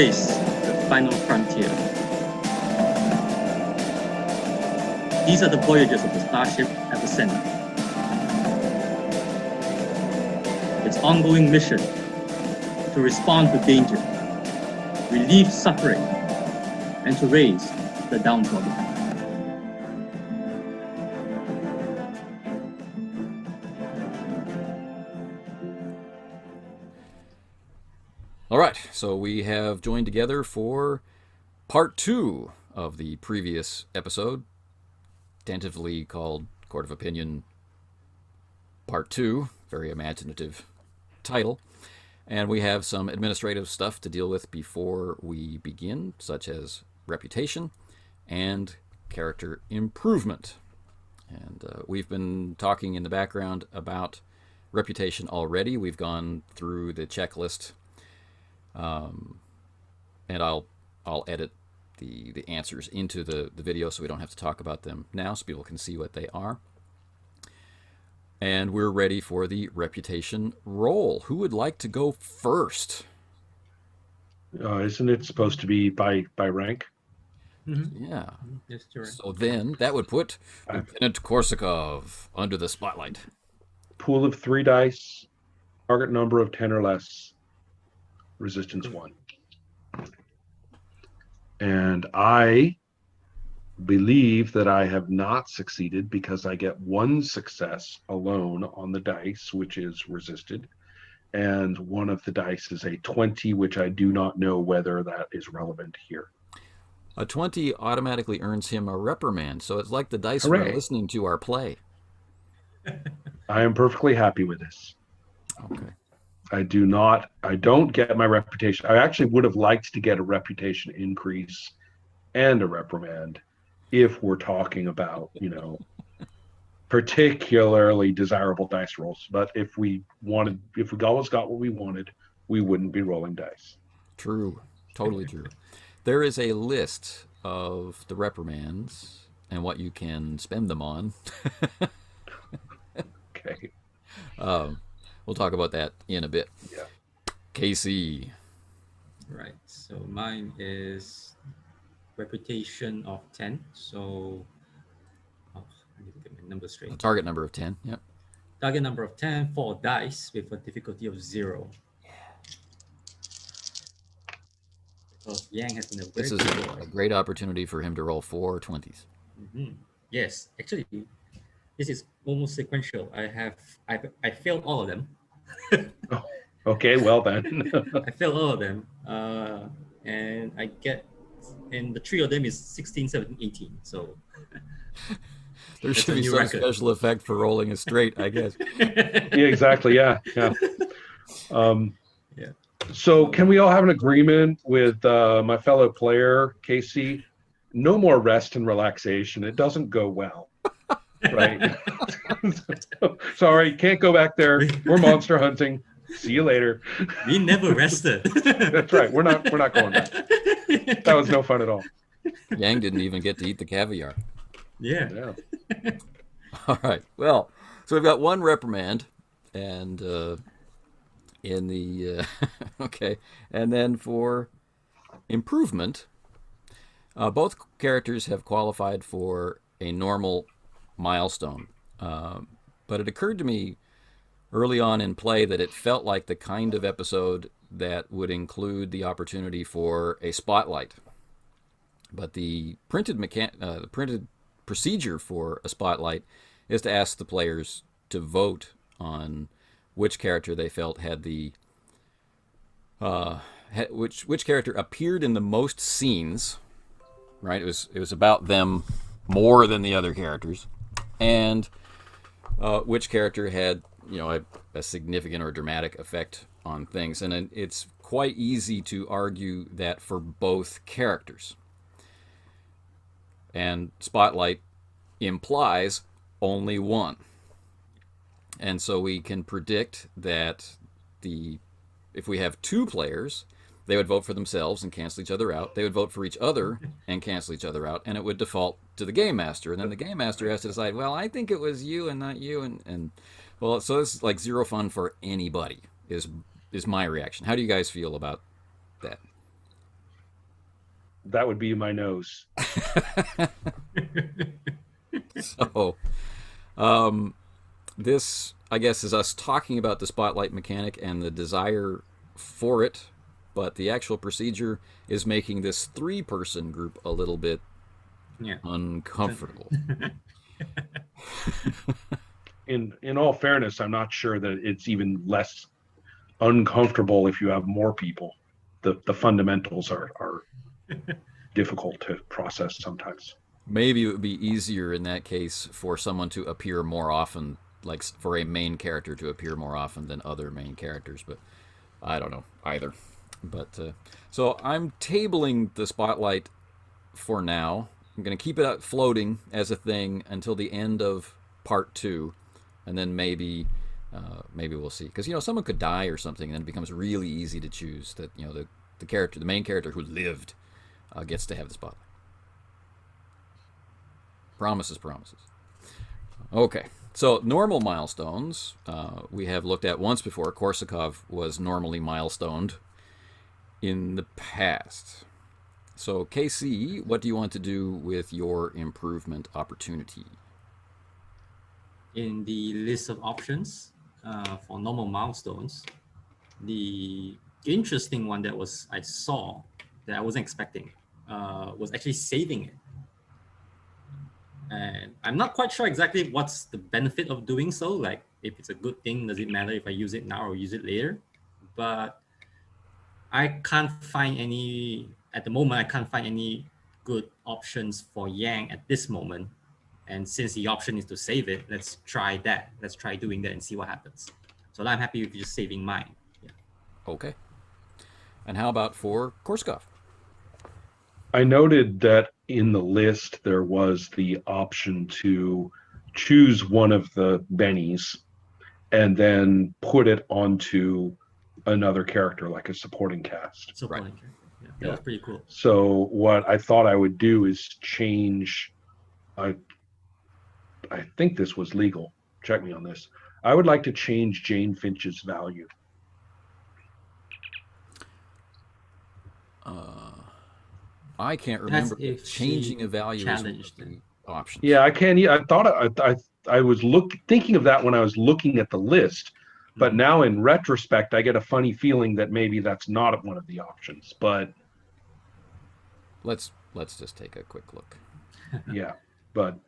Starbase, the final frontier. These are the voyages of the starship Avicenna. Its ongoing mission to respond to danger, relieve suffering, and to raise the downtrodden. All right, so we have joined together for part 2 of the previous episode, tentatively called Court of Opinion Part 2, very imaginative title. And we have some administrative stuff to deal with before we begin, such as reputation and character improvement. And we've been talking in the background about reputation already. We've gone through the checklist. And I'll edit the answers into the video so we don't have to talk about them now so people can see what they are. And we're ready for the reputation roll. Who would like to go first? Isn't it supposed to be by rank? Mm-hmm. Yeah. Yes, sure. So then that would put Lieutenant Korsakov under the spotlight. Pool of 3 dice, target number of 10 or less, resistance 1. And I believe that I have not succeeded because I get 1 success alone on the dice, which is resisted. And one of the dice is a 20, which I do not know whether that is relevant here. A 20 automatically earns him a reprimand, so it's like the dice Hooray. were listening to our play. I am perfectly happy with this. Okay. I don't get my reputation. I actually would have liked to get a reputation increase and a reprimand if we're talking about, particularly desirable dice rolls. But if we always got what we wanted, we wouldn't be rolling dice. True. Totally true. There is a list of the reprimands and what you can spend them on. Okay. We'll talk about that in a bit. Yeah. KC. Right. So mine is reputation of 10. So I need to get my number straight. A target number of 10. Yep. Target number of 10, 4 dice with a difficulty of 0. Because Yang has been a very This is good boy. a great opportunity for him to roll 4 20s. Mm-hmm. Yes, actually, this is almost sequential. I failed all of them. Oh, okay, well then. I failed all of them, and I get, and the 3 of them is 16, 17, 18. So There That's should a be new some record. special effect for rolling a straight, I guess. Yeah, exactly. Yeah. Yeah. So can we all have an agreement with my fellow player, Casey? No more rest and relaxation. It doesn't go well. Right? Sorry, can't go back there. We're monster hunting. See you later. We never rested. That's right. We're not going back. That was no fun at all. Yang didn't even get to eat the caviar. Yeah. Yeah. All right. Well, so we've got 1 reprimand, and in the okay, and then for improvement, both characters have qualified for a normal milestone, but it occurred to me early on in play that it felt like the kind of episode that would include the opportunity for a spotlight. But the printed procedure for a spotlight is to ask the players to vote on which character they felt had the which character appeared in the most scenes. Right, it was about them more than the other characters, and which character had a significant or dramatic effect on things. And it's quite easy to argue that for both characters. And Spotlight implies only one. And so we can predict that if we have 2 players, they would vote for themselves and cancel each other out. They would vote for each other and cancel each other out, and it would default to the game master. And then the game master has to decide, well, I think it was you and not you. And well, so it's like zero fun for anybody is my reaction. How do you guys feel about that? That would be my nose. So, this, I guess, is us talking about the spotlight mechanic and the desire for it, but the actual procedure is making this three-person group a little bit Yeah. uncomfortable. In all fairness, I'm not sure that it's even less uncomfortable if you have more people. The fundamentals are difficult to process sometimes. Maybe it would be easier in that case for someone to appear more often, like for a main character to appear more often than other main characters, but I don't know either. But so I'm tabling the spotlight for now. I'm going to keep it out floating as a thing until the end of part 2, and then maybe we'll see. Because someone could die or something, and then it becomes really easy to choose that the main character who lived gets to have the spotlight. Promises. Okay, so normal milestones we have looked at once before. Korsakov was normally milestoned in the past. So, KC, what do you want to do with your improvement opportunity? In the list of options for normal milestones, the interesting one I saw that I wasn't expecting was actually saving it. And I'm not quite sure exactly what's the benefit of doing so. Like, if it's a good thing, does it matter if I use it now or use it later? But I can't find any, at the moment, I can't find any good options for Yang at this moment. And since the option is to save it, let's try that. Let's try doing that and see what happens. So I'm happy with just saving mine. Yeah. Okay. And how about for Korskov? I noted that in the list there was the option to choose one of the bennies and then put it onto another character, like a supporting cast. Supporting character. Yeah, that was pretty cool. So what I thought I would do is change. I think this was legal. Check me on this. I would like to change Jane Finch's value. I can't remember changing a value as one of the options. Yeah, I can. I thought I was thinking of that when I was looking at the list, but now in retrospect, I get a funny feeling that maybe that's not one of the options. But let's just take a quick look. Yeah, but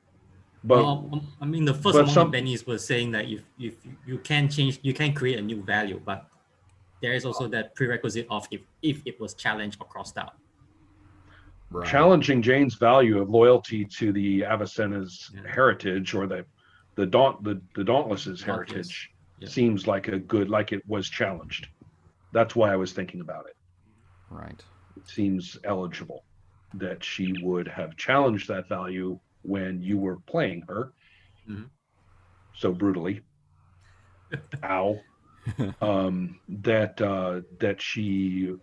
I mean, the first among the bennies was saying that if you can change, you can create a new value, but there is also that prerequisite of if it was challenged or crossed out. Right. Challenging Jane's value of loyalty to the Avicenna's heritage, or the Dauntless's heritage, seems like it was challenged. That's why I was thinking about it. Right. It seems eligible that she would have challenged that value when you were playing her so brutally. Ow. That she,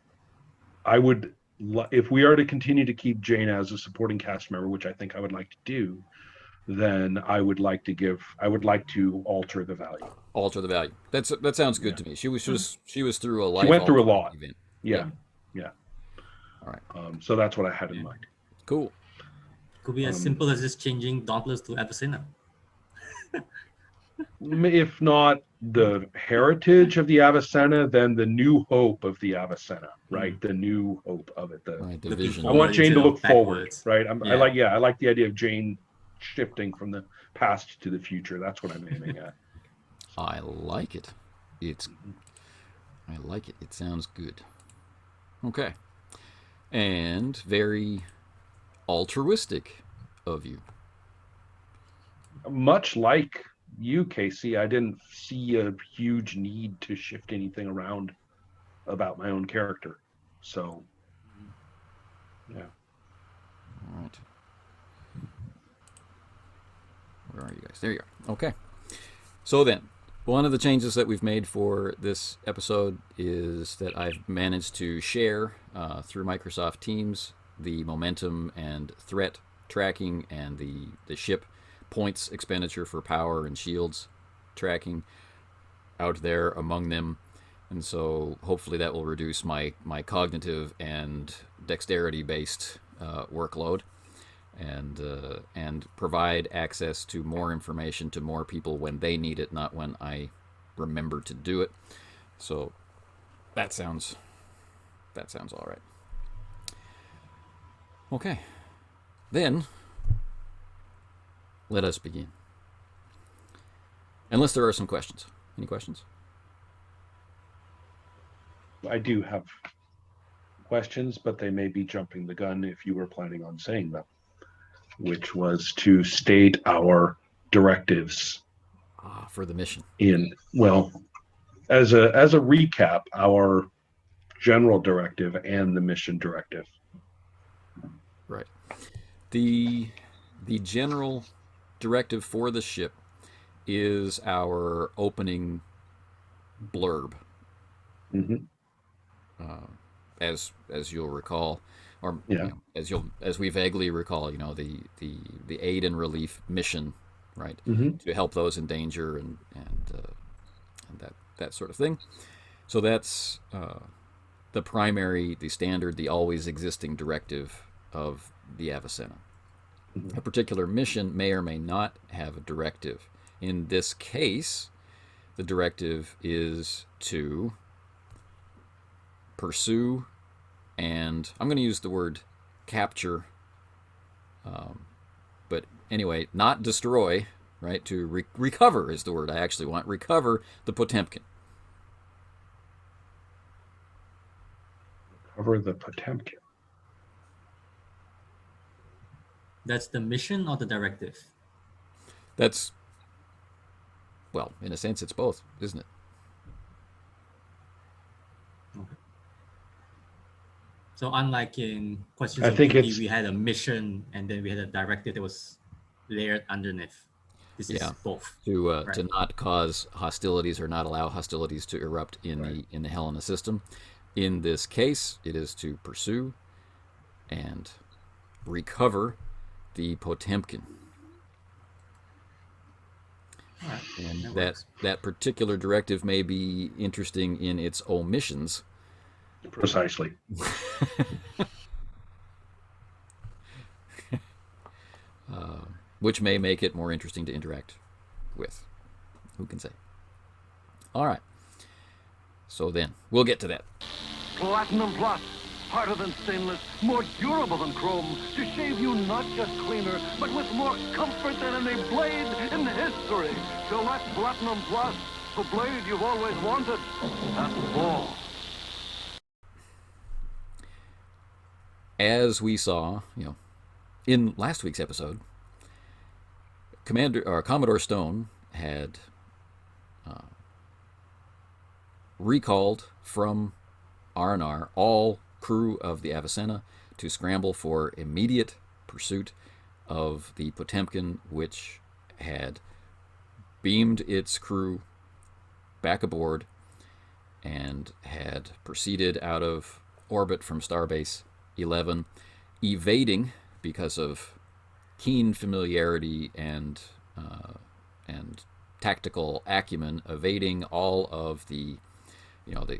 I would, if we are to continue to keep Jane as a supporting cast member, which I think I would like to do, then I would like to alter the value. Alter the value. That sounds good to me. She was through a life. She went through a lot. Event. Yeah. All right. So that's what I had in mind. Cool. Could be as simple as just changing Dauntless to Avicenna. If not the heritage of the Avicenna, then the new hope of the Avicenna, right? The new hope of it. The vision. I want Jane to look forward, right? I like the idea of Jane shifting from the past to the future. That's what I'm aiming at. I like it. I like it. It sounds good. Okay. And very altruistic of you. Much like you, Casey, I didn't see a huge need to shift anything around about my own character. So, yeah. All right. Where are you guys? There you are. Okay. So then, one of the changes that we've made for this episode is that I've managed to share through Microsoft Teams the momentum and threat tracking and the ship points expenditure for power and shields tracking out there among them. And so hopefully that will reduce my cognitive and dexterity based workload, and provide access to more information to more people when they need it, not when I remember to do it. So that sounds all right. Okay, then let us begin. Unless there are some questions. Any questions? I do have questions, but they may be jumping the gun if you were planning on saying them, which was to state our directives For the mission. As a recap, our general directive and the mission directive. Right. The general directive for the ship is our opening blurb, Mm-hmm. as you'll recall, or Yeah. As we vaguely recall, the aid and relief mission, right, Mm-hmm. to help those in danger and that sort of thing. So that's the primary, the standard, the always existing directive of the Avicenna. Mm-hmm. A particular mission may or may not have a directive. In this case, the directive is to pursue, and I'm going to use the word capture, but anyway, not destroy, right? To recover is the word I actually want. Recover the Potemkin. Cover the Potemkin. That's the mission or the directive? That's, well, in a sense, it's both, isn't it? Okay. So unlike in Questions I of think Duty, it's we had a mission and then we had a directive that was layered underneath. This Yeah. is both, To right? not cause hostilities or not allow hostilities to erupt in Right. the Helena system. In this case, it is to pursue and recover the Potemkin. All right, And that works. that particular directive may be interesting in its omissions, precisely. which may make it more interesting to interact with. Who can say? All right. So then, we'll get to that. Platinum Plus, harder than stainless, more durable than chrome, to shave you not just cleaner, but with more comfort than any blade in history. Select Platinum Plus, the blade you've always wanted, and more. As we saw, in last week's episode, Commodore Stone had recalled from R&R all crew of the Avicenna to scramble for immediate pursuit of the Potemkin, which had beamed its crew back aboard and had proceeded out of orbit from Starbase 11, evading, because of keen familiarity and tactical acumen, evading all of the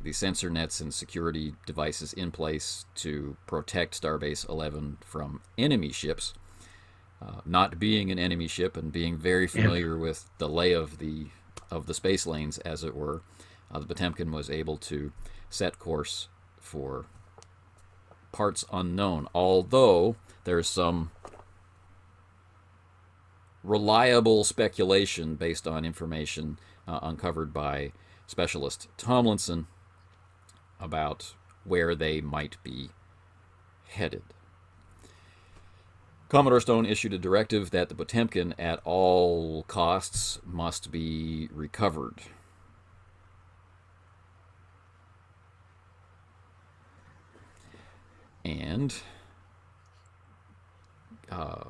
the sensor nets and security devices in place to protect Starbase 11 from enemy ships. Not being an enemy ship and being very familiar with the lay of the space lanes, as it were, the Potemkin was able to set course for parts unknown, although there's some reliable speculation based on information uncovered by specialist Tomlinson about where they might be headed. Commodore Stone issued a directive that the Potemkin, at all costs, must be recovered. And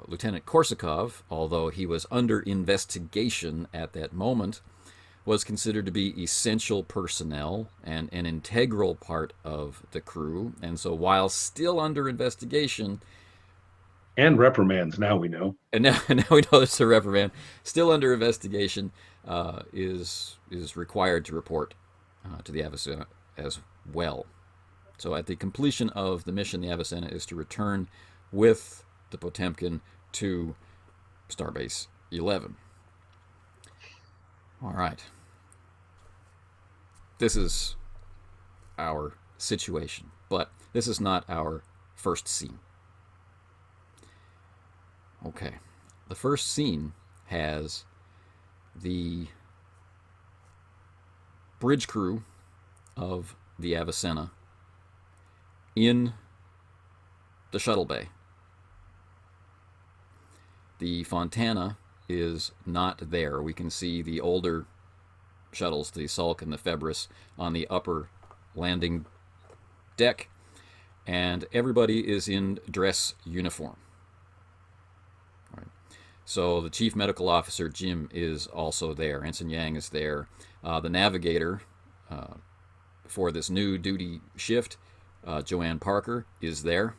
Lieutenant Korsakov, although he was under investigation at that moment, was considered to be essential personnel and an integral part of the crew. And so while still under investigation, and reprimands, now we know. and now we know it's a reprimand, still under investigation, is required to report to the Avicenna as well. So at the completion of the mission, the Avicenna is to return with the Potemkin to Starbase 11. All right. This is our situation, but this is not our first scene. Okay. The first scene has the bridge crew of the Avicenna in the shuttle bay. The Fontana is not there. We can see the older shuttles, the Sulk and the Febris, on the upper landing deck, and everybody is in dress uniform. Right. So the Chief Medical Officer, Jim, is also there. Ensign Yang is there. The navigator for this new duty shift, Joanne Parker, is there.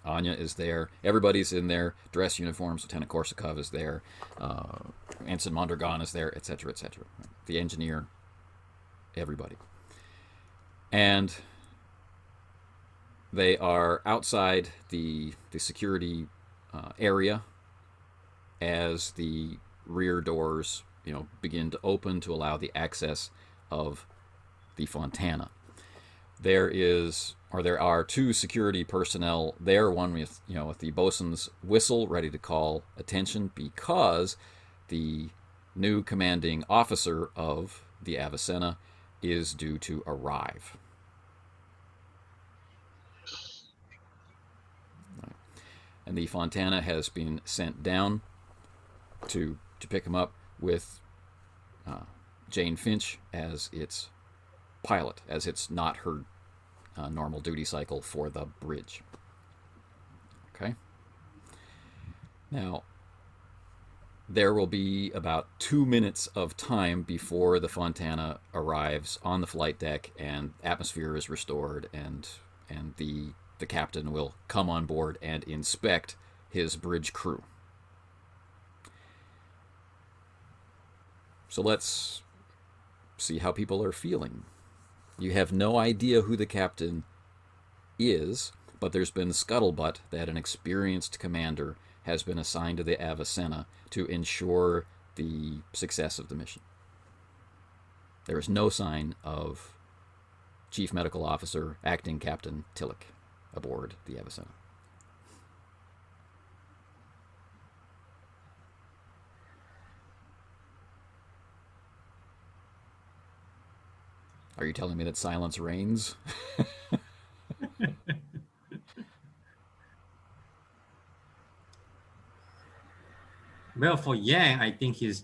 Anya is there. Everybody's in their dress uniforms. Lieutenant Korsakov is there. Ensign Mondragon is there, etc., etc. The engineer, everybody. And they are outside the security area as the rear doors, begin to open to allow the access of the Fontana. There are two security personnel there, one with the bosun's whistle ready to call attention because the new commanding officer of the Avicenna is due to arrive. And the Fontana has been sent down to pick him up with Jane Finch as its pilot, as it's not her normal duty cycle for the bridge. Okay. Now, there will be about 2 minutes of time before the Fontana arrives on the flight deck and atmosphere is restored, and the captain will come on board and inspect his bridge crew. So let's see how people are feeling. You have no idea who the captain is, but there's been scuttlebutt that an experienced commander has been assigned to the Avicenna to ensure the success of the mission. There is no sign of Chief Medical Officer, Acting Captain Tillich aboard the Avicenna. Are you telling me that silence reigns? Well, for Yang, I think he's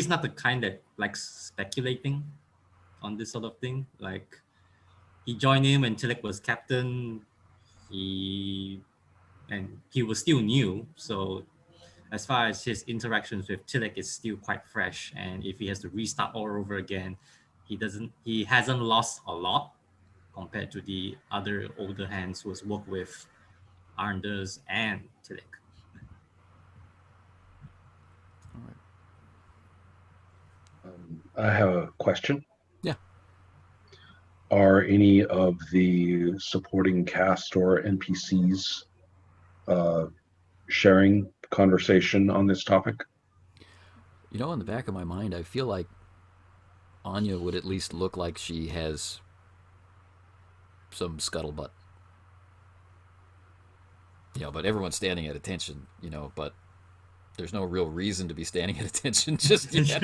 not the kind that likes speculating on this sort of thing. Like, he joined him when Tillich was captain. He was still new, so as far as his interactions with Tillich is still quite fresh. And if he has to restart all over again, he hasn't lost a lot compared to the other older hands who has worked with Anders and Tillich. I have a question. Yeah. Are any of the supporting cast or NPCs sharing conversation on this topic? In the back of my mind, I feel like Anya would at least look like she has some scuttlebutt. But everyone's standing at attention, but there's no real reason to be standing at attention just yet.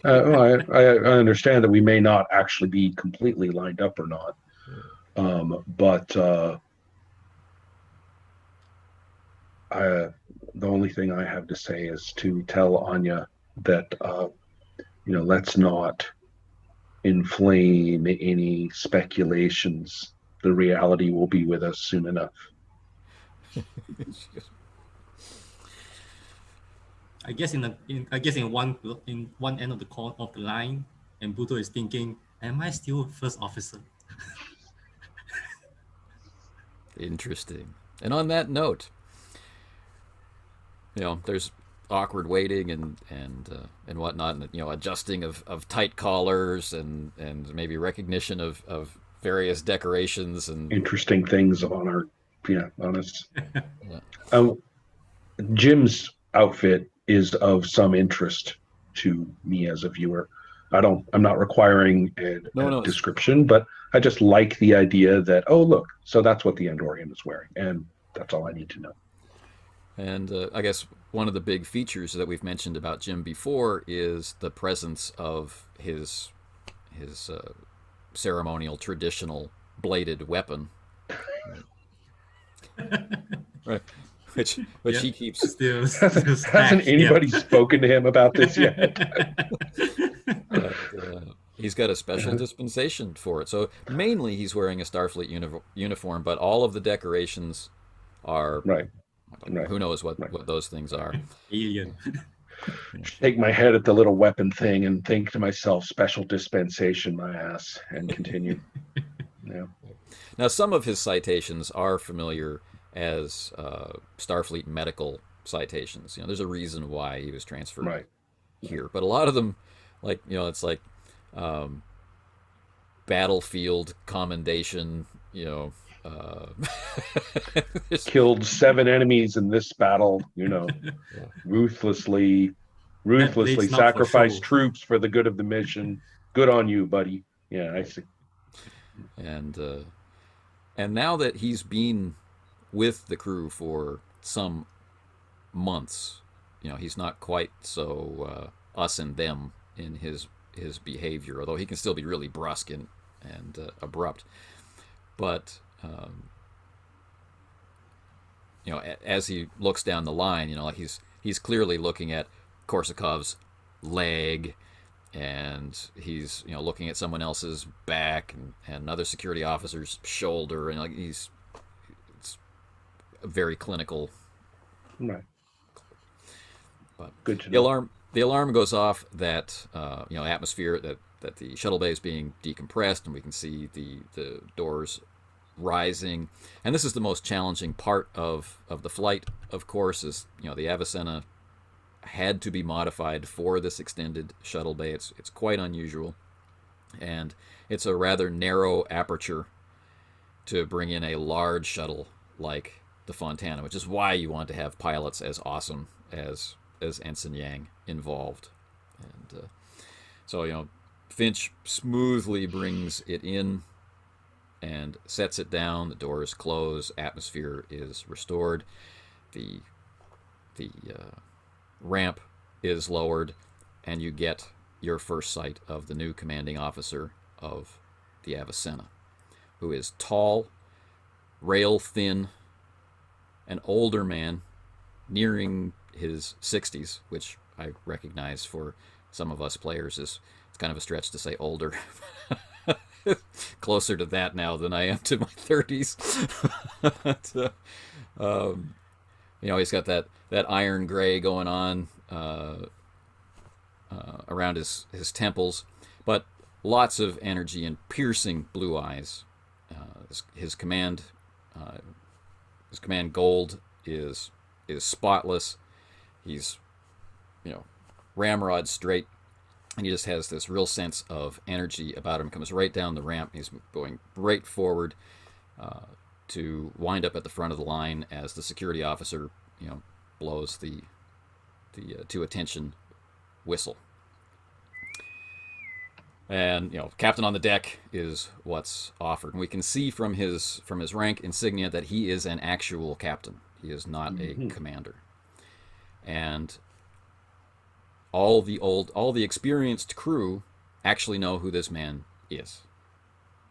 I understand that we may not actually be completely lined up or not. But the only thing I have to say is to tell Anya that, let's not inflame any speculations. The reality will be with us soon enough. I guess in one end of the line, and Buto is thinking, "Am I still first officer?" Interesting. And on that note, there's awkward waiting and whatnot, and adjusting of tight collars and maybe recognition of various decorations and Interesting things on our, yeah, on us. yeah. Um, Jim's outfit is of some interest to me as a viewer. I'm not requiring No, a no, it's description, but I just like the idea that, oh, look, so that's what the Andorian is wearing. And that's all I need to know. and I guess one of the big features that we've mentioned about Jim before is the presence of his ceremonial traditional bladed weapon, right? Which Yeah, he keeps. still Hasn't stacked. Yeah. anybody spoken to him about this yet? And, he's got a special dispensation for it. So mainly he's wearing a Starfleet uniform, but all of the decorations are Right, right, who knows right. what those things are. Alien. Shake my head at the little weapon thing and think to myself, special dispensation, my ass, and continue. Yeah, Now, some of his citations are familiar as Starfleet medical citations. There's a reason why he was transferred right. here, but a lot of them, like it's like um, battlefield commendation. Uh, Killed 7 enemies in this battle, ruthlessly, That ruthlessly blade's not for sacrificed show. troops for the good of the mission. Good on you, buddy. Yeah, I see. and and now that he's been with the crew for some months, he's not quite so us and them in his behavior, although he can still be really brusque and abrupt. But as he looks down the line, like he's clearly looking at Korsakov's leg, and he's looking at someone else's back and another security officer's shoulder, and like it's a very clinical. Right. But Good to the know. alarm goes off that atmosphere that the shuttle bay is being decompressed, and we can see the doors rising. And this is the most challenging part of the flight, of course, is the Avicenna had to be modified for this extended shuttle bay. It's quite unusual, and it's a rather narrow aperture to bring in a large shuttle like the Fontana, which is why you want to have pilots as awesome as Ensign Yang involved. And so Finch smoothly brings it in and sets it down. The doors close. Atmosphere is restored. The ramp is lowered, and you get your first sight of the new commanding officer of the Avicenna, who is tall, rail thin, an older man, nearing his 60s, which I recognize for some of us players is it's kind of a stretch to say older. Closer to that now than I am to my 30s. But, he's got that iron gray going on around his temples, but lots of energy and piercing blue eyes. His command gold is spotless. He's ramrod straight, and he just has this real sense of energy about him. Comes right down the ramp. He's going right forward to wind up at the front of the line as the security officer blows the to attention whistle. And captain on the deck is what's offered, and we can see from his rank insignia that he is an actual captain. He is not a commander. And all the experienced crew actually know who this man is.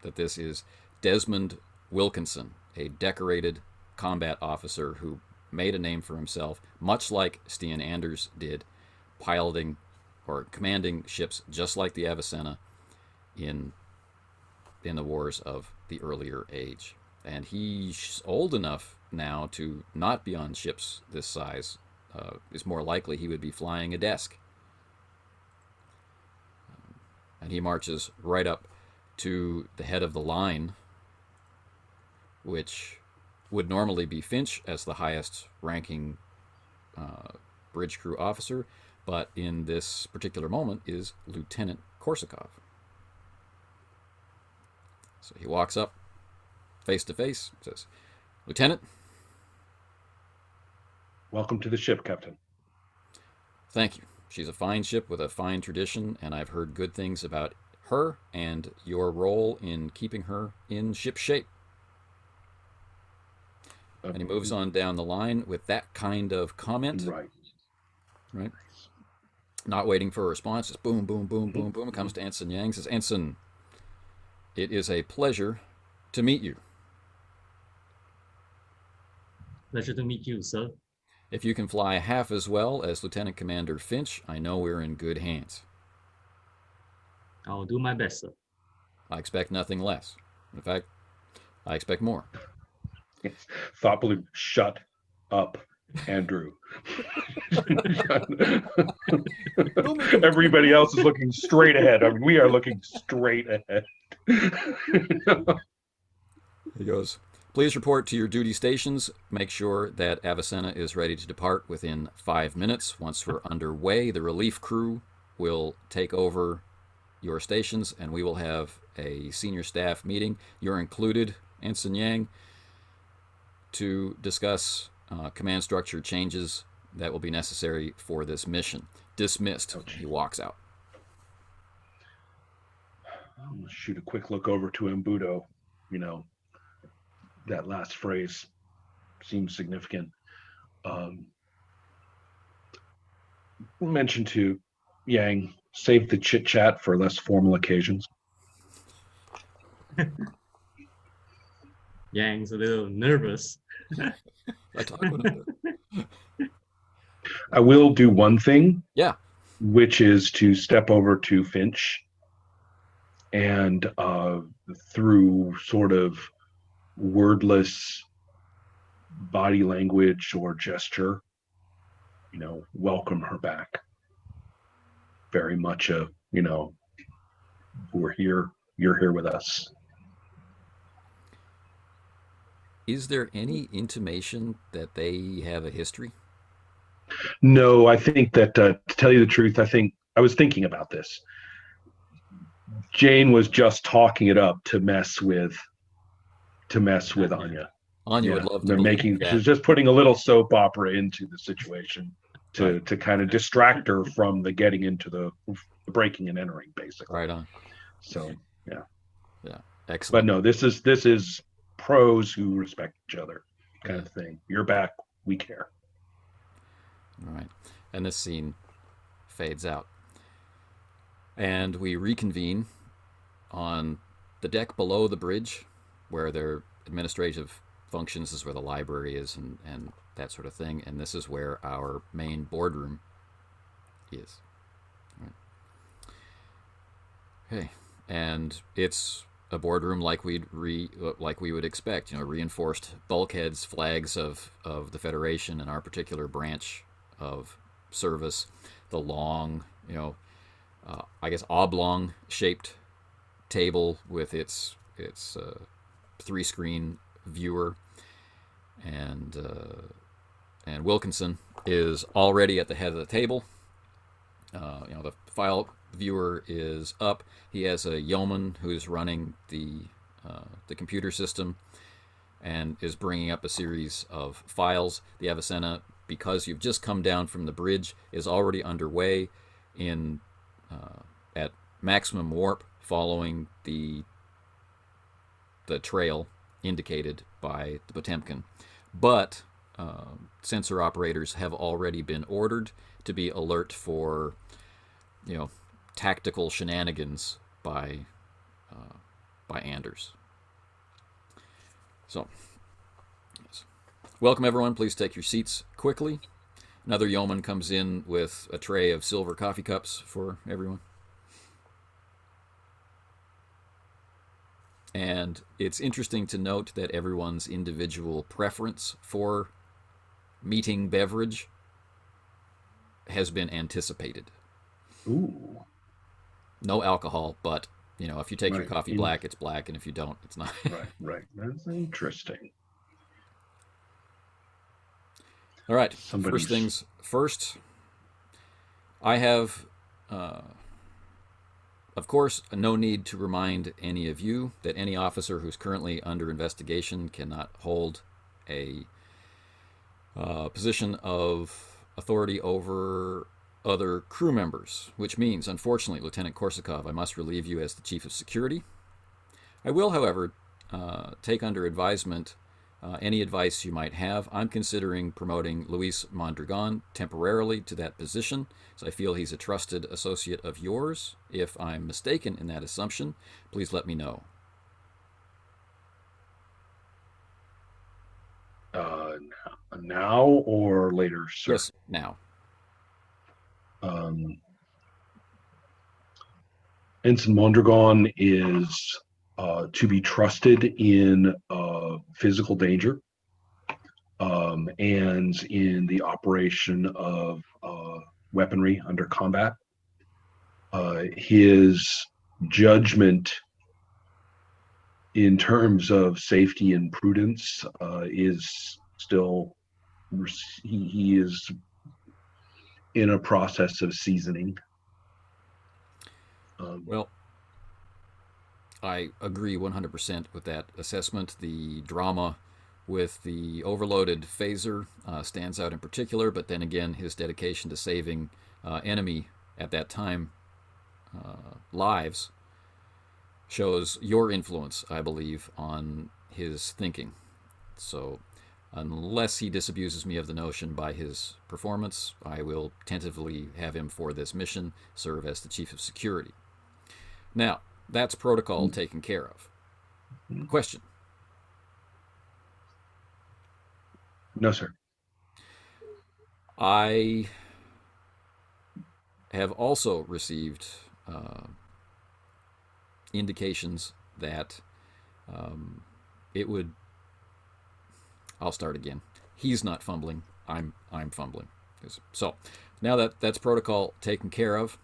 That this is Desmond Wilkinson, a decorated combat officer who made a name for himself, much like Stian Anders did, piloting or commanding ships just like the Avicenna in the wars of the earlier age. And he's old enough now to not be on ships this size. It's more likely he would be flying a desk. And he marches right up to the head of the line, which would normally be Finch as the highest ranking bridge crew officer, but in this particular moment is Lieutenant Korsakov. So he walks up, face to face, says, "Lieutenant, Welcome to the ship, Captain. thank you. She's a fine ship with a fine tradition, and I've heard good things about her and your role in keeping her in ship shape." And he moves on down the line with that kind of comment. Right? Not waiting for a response, just boom, boom, boom, boom, boom. It comes to Ensign Yang, says, "Ensign, it is a pleasure to meet you. Pleasure to meet you, sir. If you can fly half as well as Lieutenant Commander Finch, I know we're in good hands. I'll do my best, sir." I expect nothing less. In fact, I expect more." Thought balloon, shut up, Andrew. Everybody else is looking straight ahead. I mean, we are looking straight ahead. He goes, "Please report to your duty stations. Make sure that Avicenna is ready to depart within 5 minutes. Once we're underway, the relief crew will take over your stations, and we will have a senior staff meeting. You're included, Ensign Yang, to discuss command structure changes that will be necessary for this mission. Dismissed." He walks out. I'll shoot a quick look over to Embudo. You know, that last phrase seems significant. Mention to Yang, save the chit chat for less formal occasions. Yang's a little nervous. I talk with him. I will do one thing. Yeah. Which is to step over to Finch and through sort of wordless body language or gesture, welcome her back. Very much we're here, you're here with us. Is there any intimation that they have a history? No, I think that to tell you the truth, I was thinking about this. Jane was just talking it up to mess with Anya. Anya would love to. She's just putting a little soap opera into the situation to kind of distract her from the getting into the breaking and entering, basically. Right on. So yeah, excellent. But no, this is pros who respect each other, kind of thing. You're back, we care. All right, and this scene fades out, and we reconvene on the deck below the bridge, where their administrative functions. This is where the library is, and that sort of thing. And this is where our main boardroom is. Right. Okay, and it's a boardroom like we would expect. Reinforced bulkheads, flags of the Federation and our particular branch of service. The long, I guess oblong shaped table with its 3-screen viewer, and Wilkinson is already at the head of the table. The file viewer is up. He has a yeoman who's running the computer system and is bringing up a series of files. The Avicenna, because you've just come down from the bridge, is already underway at maximum warp, following the trail indicated by the Potemkin. But sensor operators have already been ordered to be alert for, tactical shenanigans by Anders. So, yes. Welcome everyone. Please take your seats quickly. Another yeoman comes in with a tray of silver coffee cups for everyone. And it's interesting to note that everyone's individual preference for meeting beverage has been anticipated. Ooh. No alcohol, but, if you take your coffee black, it's black, and if you don't, it's not. Right. That's interesting. All right. First things first. I have Of course, no need to remind any of you that any officer who's currently under investigation cannot hold a position of authority over other crew members, which means, unfortunately, Lieutenant Korsakov, I must relieve you as the Chief of Security. I will, however, take under advisement any advice you might have. I'm considering promoting Luis Mondragon temporarily to that position, so I feel he's a trusted associate of yours. If I'm mistaken in that assumption, please let me know. Now or later, sir? Yes, now. Ensign Mondragon is to be trusted in physical danger and in the operation of weaponry under combat. His judgment in terms of safety and prudence is still, he is in a process of seasoning. Well, I agree 100% with that assessment. The drama with the overloaded phaser stands out in particular, but then again, his dedication to saving enemy at that time lives shows your influence, I believe, on his thinking. So, unless he disabuses me of the notion by his performance, I will tentatively have him for this mission serve as the Chief of Security. Now, that's protocol taken care of. Question. No, sir. I have also received indications that it would. I'll start again. He's not fumbling. I'm fumbling. So now that that's protocol taken care of,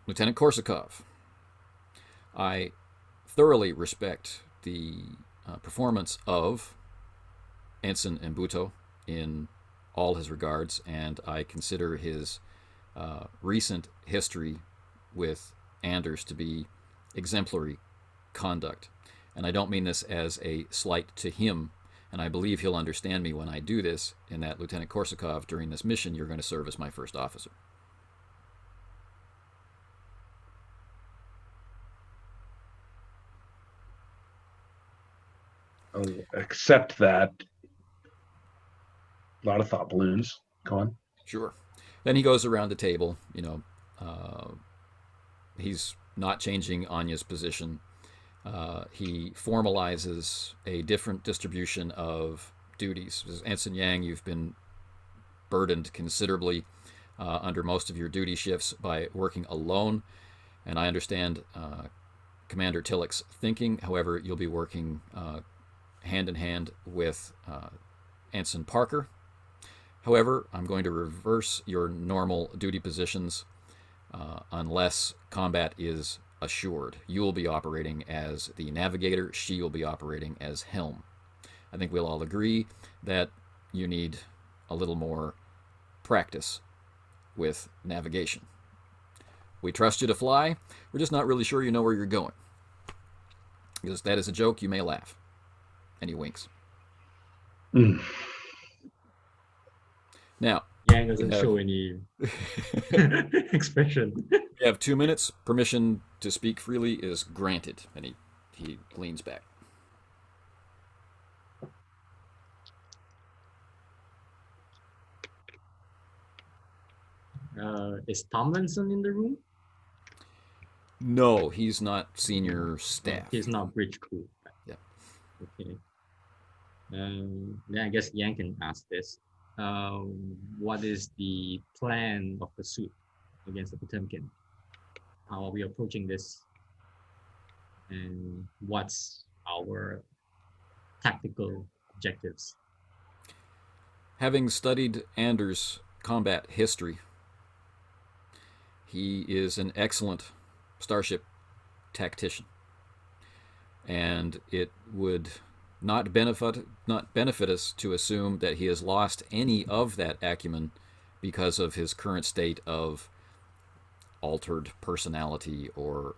Lieutenant Korsakov, I thoroughly respect the performance of Ensign Mbuto in all his regards, and I consider his recent history with Anders to be exemplary conduct. And I don't mean this as a slight to him, and I believe he'll understand me when I do this, in that, Lieutenant Korsakov, during this mission, you're going to serve as my first officer. I'll accept that. A lot of thought balloons. Go on. Sure. Then he goes around the table. He's not changing Anya's position. He formalizes a different distribution of duties. As Ensign Yang, you've been burdened considerably under most of your duty shifts by working alone, and I understand Commander Tillich's thinking. However, you'll be working hand in hand with Ensign Parker. However, I'm going to reverse your normal duty positions unless combat is assured. You will be operating as the navigator. She will be operating as helm. I think we'll all agree that you need a little more practice with navigation. We trust you to fly. We're just not really sure you know where you're going. Because that is a joke, you may laugh. And he winks. Now, Yang doesn't show any expression. You have 2 minutes. Permission to speak freely is granted. And he leans back. Is Tomlinson in the room? No, he's not senior staff. He's not bridge crew. Yeah. Okay. Then I guess Yang can ask this. What is the plan of pursuit against the Potemkin? How are we approaching this? And what's our tactical objectives? Having studied Anders' combat history, he is an excellent starship tactician. And it would not benefit us to assume that he has lost any of that acumen because of his current state of altered personality or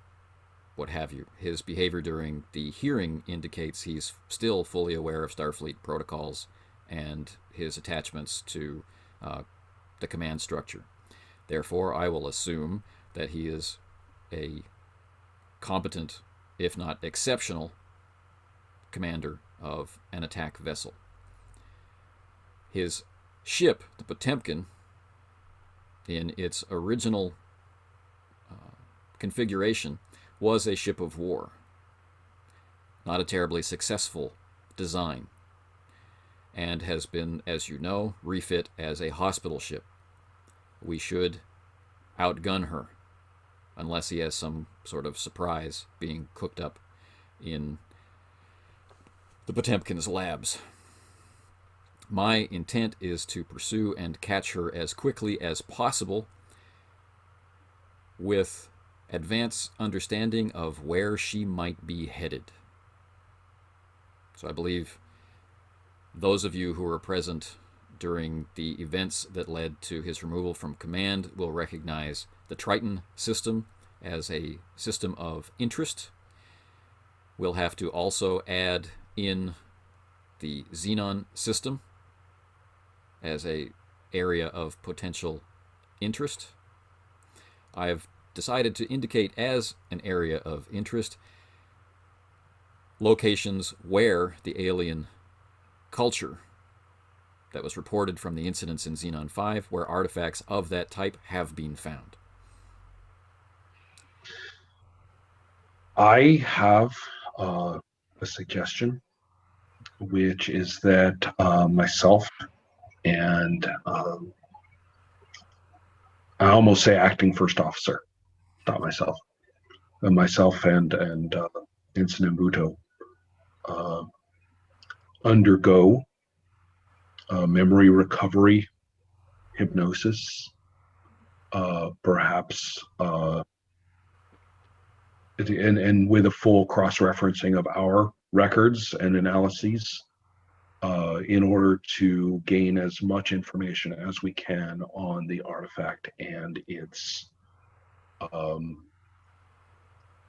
what have you. His behavior during the hearing indicates he's still fully aware of Starfleet protocols and his attachments to the command structure. Therefore, I will assume that he is a competent, if not exceptional, commander of an attack vessel. His ship, the Potemkin, in its original configuration, was a ship of war. Not a terribly successful design, and has been, as you know, refit as a hospital ship. We should outgun her, unless he has some sort of surprise being cooked up in the Potemkin's labs. My intent is to pursue and catch her as quickly as possible with advanced understanding of where she might be headed. So I believe those of you who were present during the events that led to his removal from command will recognize the Triton system as a system of interest. We'll have to also add in the Xenon system as a area of potential interest. I've decided to indicate as an area of interest locations where the alien culture that was reported from the incidents in Xenon 5, where artifacts of that type have been found. I have a suggestion, which is that myself and I almost say acting first officer, not myself, myself and Ensign Mbuto undergo memory recovery hypnosis, perhaps, and with a full cross-referencing of our records and analyses, in order to gain as much information as we can on the artifact and its,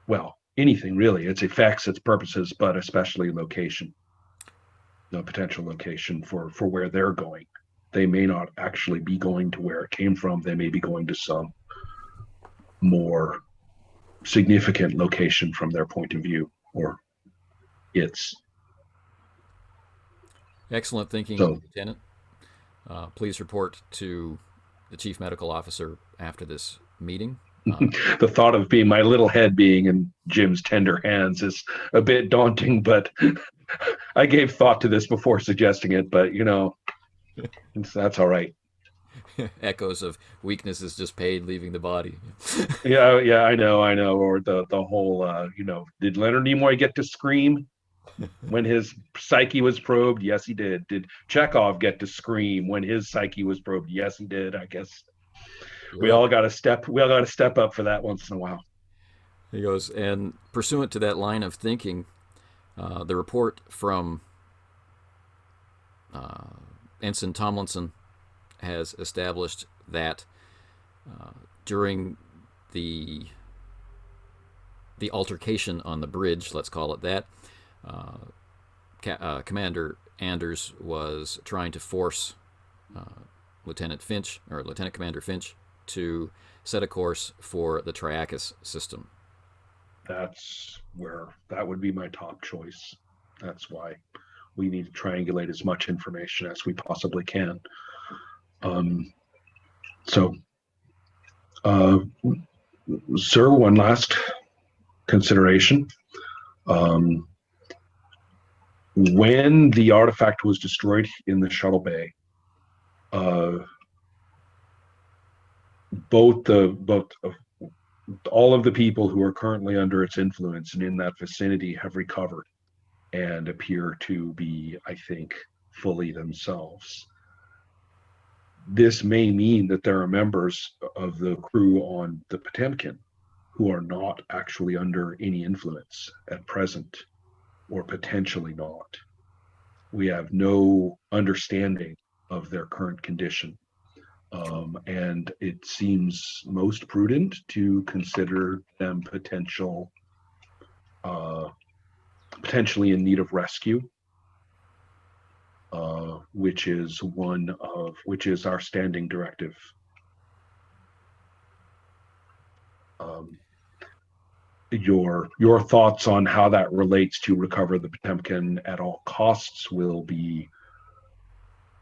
well, anything really, its effects, its purposes, but especially location, the potential location for where they're going. They may not actually be going to where it came from. They may be going to some more significant location from their point of view, or its. Excellent thinking, So, Lieutenant. Please report to the Chief Medical Officer after this meeting. the thought of being my little head being in Jim's tender hands is a bit daunting, but I gave thought to this before suggesting it, but that's all right. Echoes of weakness is just pain leaving the body. Yeah, I know. Or the whole, did Leonard Nimoy get to scream when his psyche was probed? Yes, he did. Did Chekhov get to scream when his psyche was probed? Yes, he did. I guess we all got to step up for that once in a while. He goes, and pursuant to that line of thinking, the report from Ensign Tomlinson has established that during the altercation on the bridge, let's call it that, Commander Anders was trying to force Lieutenant Commander Finch to set a course for the Triacus system. That would be my top choice. That's why we need to triangulate as much information as we possibly can. Sir, one last consideration. When the artifact was destroyed in the shuttle bay, all of the people who are currently under its influence and in that vicinity have recovered and appear to be, I think, fully themselves. This may mean that there are members of the crew on the Potemkin who are not actually under any influence at present, or potentially not. We have no understanding of their current condition. And it seems most prudent to consider them potentially in need of rescue, which is our standing directive. Your thoughts on how that relates to recover the Potemkin at all costs will be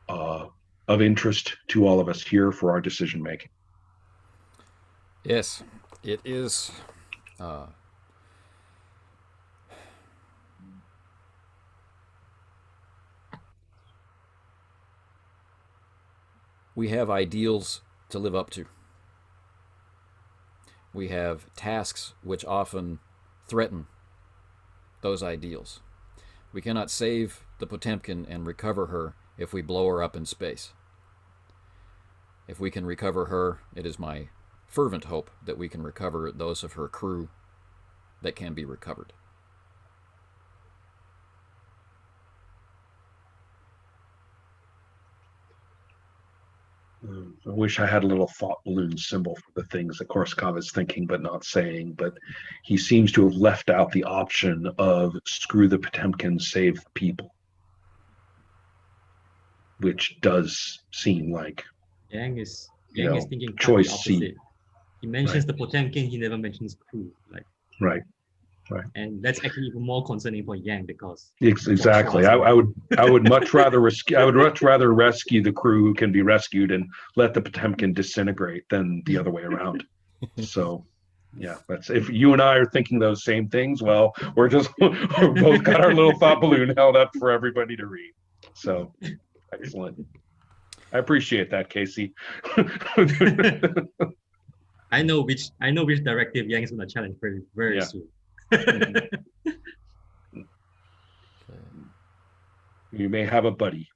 of interest to all of us here for our decision making. Yes, it is. We have ideals to live up to. We have tasks which often threaten those ideals. We cannot save the Potemkin and recover her if we blow her up in space. If we can recover her, it is my fervent hope that we can recover those of her crew that can be recovered. I wish I had a little thought balloon symbol for the things that Korsakoff is thinking but not saying, but he seems to have left out the option of screw the Potemkin, save the people, which does seem like Yang is thinking quite the choice opposite. C. He mentions Right. the Potemkin, he never mentions crew. Like, Right. and that's actually even more concerning for Yang because Exactly. I would much rather rescue the crew who can be rescued and let the Potemkin disintegrate than the other way around. So yeah, that's, if you and I are thinking those same things, well, we're both got our little thought balloon held up for everybody to read. So excellent. I appreciate that, Casey. I know which directive Yang is going to challenge very soon. You may have a buddy.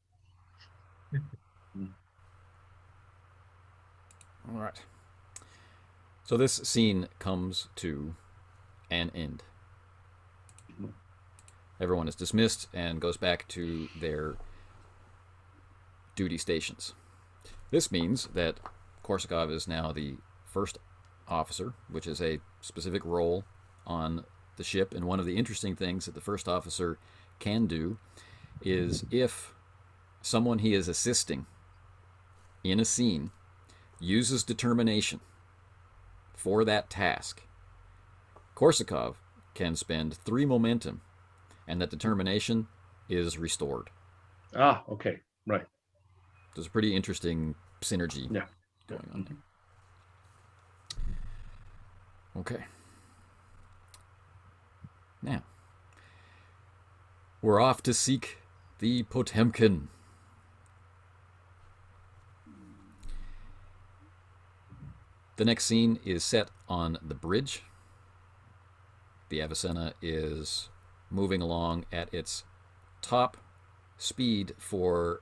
All right. So this scene comes to an end. Everyone is dismissed and goes back to their duty stations. This means that Korsakoff is now the first officer, which is a specific role on the ship. And one of the interesting things that the first officer can do is, if someone he is assisting in a scene uses determination for that task, Korsakoff can spend 3 momentum, and that determination is restored. Ah, okay, right. There's a pretty interesting synergy going on there. Okay. Now, we're off to seek the Potemkin. The next scene is set on the bridge. The Avicenna is moving along at its top speed for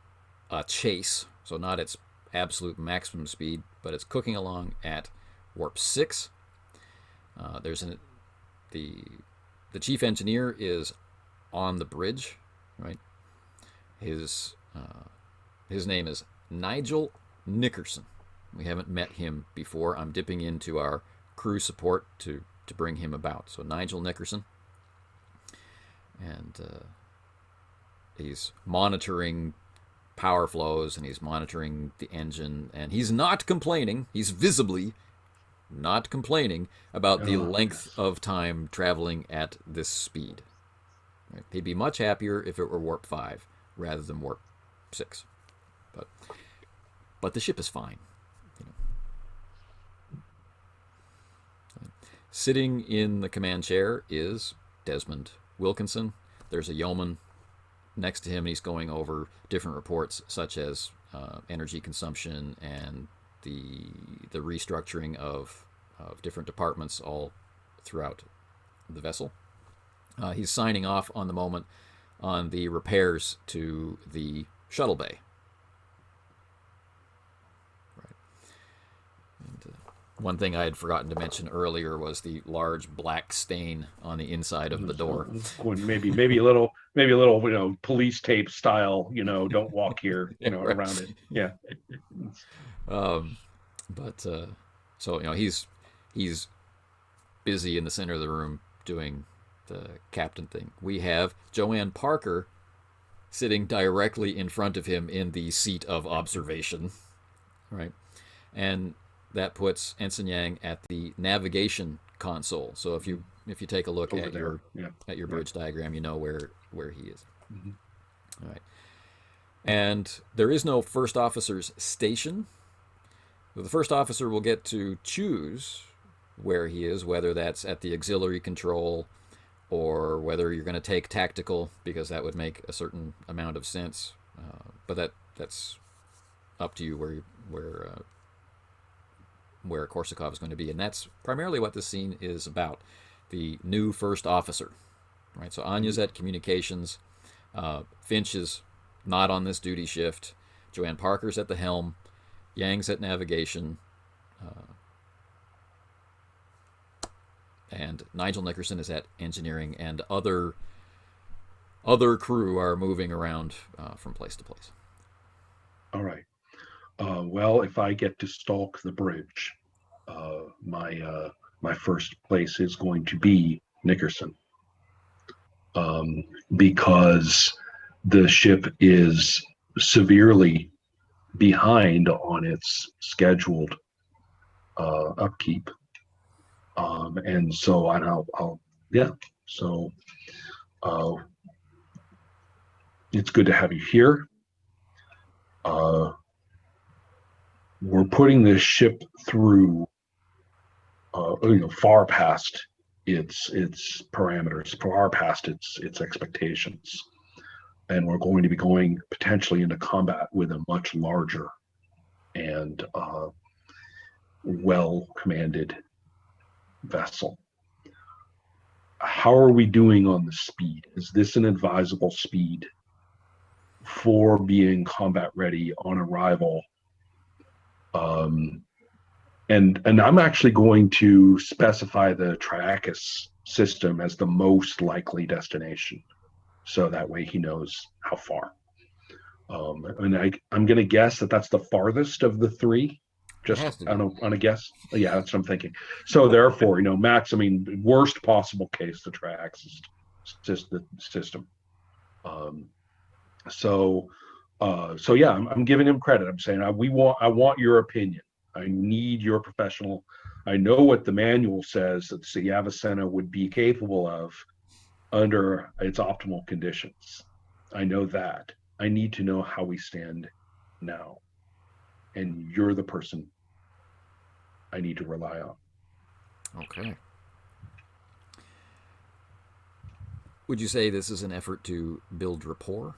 a chase, so not its absolute maximum speed, but it's cooking along at warp 6. The chief engineer is on the bridge, right? His name is Nigel Nickerson. We haven't met him before. I'm dipping into our crew support to bring him about. So Nigel Nickerson, and he's monitoring power flows and he's monitoring the engine, and he's not complaining. He's visibly not complaining about the length of time traveling at this speed. Right? He'd be much happier if it were warp 5 rather than warp 6. But the ship is fine. Sitting in the command chair is Desmond Wilkinson. There's a yeoman next to him, and he's going over different reports such as energy consumption and the restructuring of different departments all throughout the vessel. He's signing off on the moment on the repairs to the shuttle bay. Right. And one thing I had forgotten to mention earlier was the large black stain on the inside of the door. Maybe a little, police tape style, don't walk here, right. around it. Yeah. But so he's busy in the center of the room doing the captain thing. We have Joanne Parker sitting directly in front of him in the seat of observation, right? And that puts Ensign Yang at the navigation console. So if you take a look Over at there. your bridge diagram, you know where he is. Mm-hmm. All right. And there is no first officer's station. So the first officer will get to choose where he is, whether that's at the auxiliary control or whether you're going to take tactical, because that would make a certain amount of sense. But that's up to you where Korsakov is going to be, and that's primarily what this scene is about. The new first officer, right? So Anya's at communications, Finch is not on this duty shift, Joanne Parker's at the helm, Yang's at navigation, and Nigel Nickerson is at engineering, and other crew are moving around from place to place. All right. Well, if I get to stalk the bridge, my first place is going to be Nickerson, because the ship is severely behind on its scheduled upkeep, and so I'll yeah. So it's good to have you here. We're putting this ship through, far past its parameters, far past its expectations, and we're going to be going potentially into combat with a much larger and well commanded vessel. How are we doing on the speed? Is this an advisable speed for being combat ready on arrival? And I'm actually going to specify the Triacus system as the most likely destination, so that way he knows how far. And I'm going to guess that that's the farthest of the three. Just on a guess. Yeah, that's what I'm thinking. So therefore, max. I mean, worst possible case, the Triacus system. So yeah, I'm giving him credit. I'm saying I want your opinion. I need your professional. I know what the manual says that the Avicenna would be capable of under its optimal conditions. I know that. I need to know how we stand now. And you're the person I need to rely on. Okay. Would you say this is an effort to build rapport?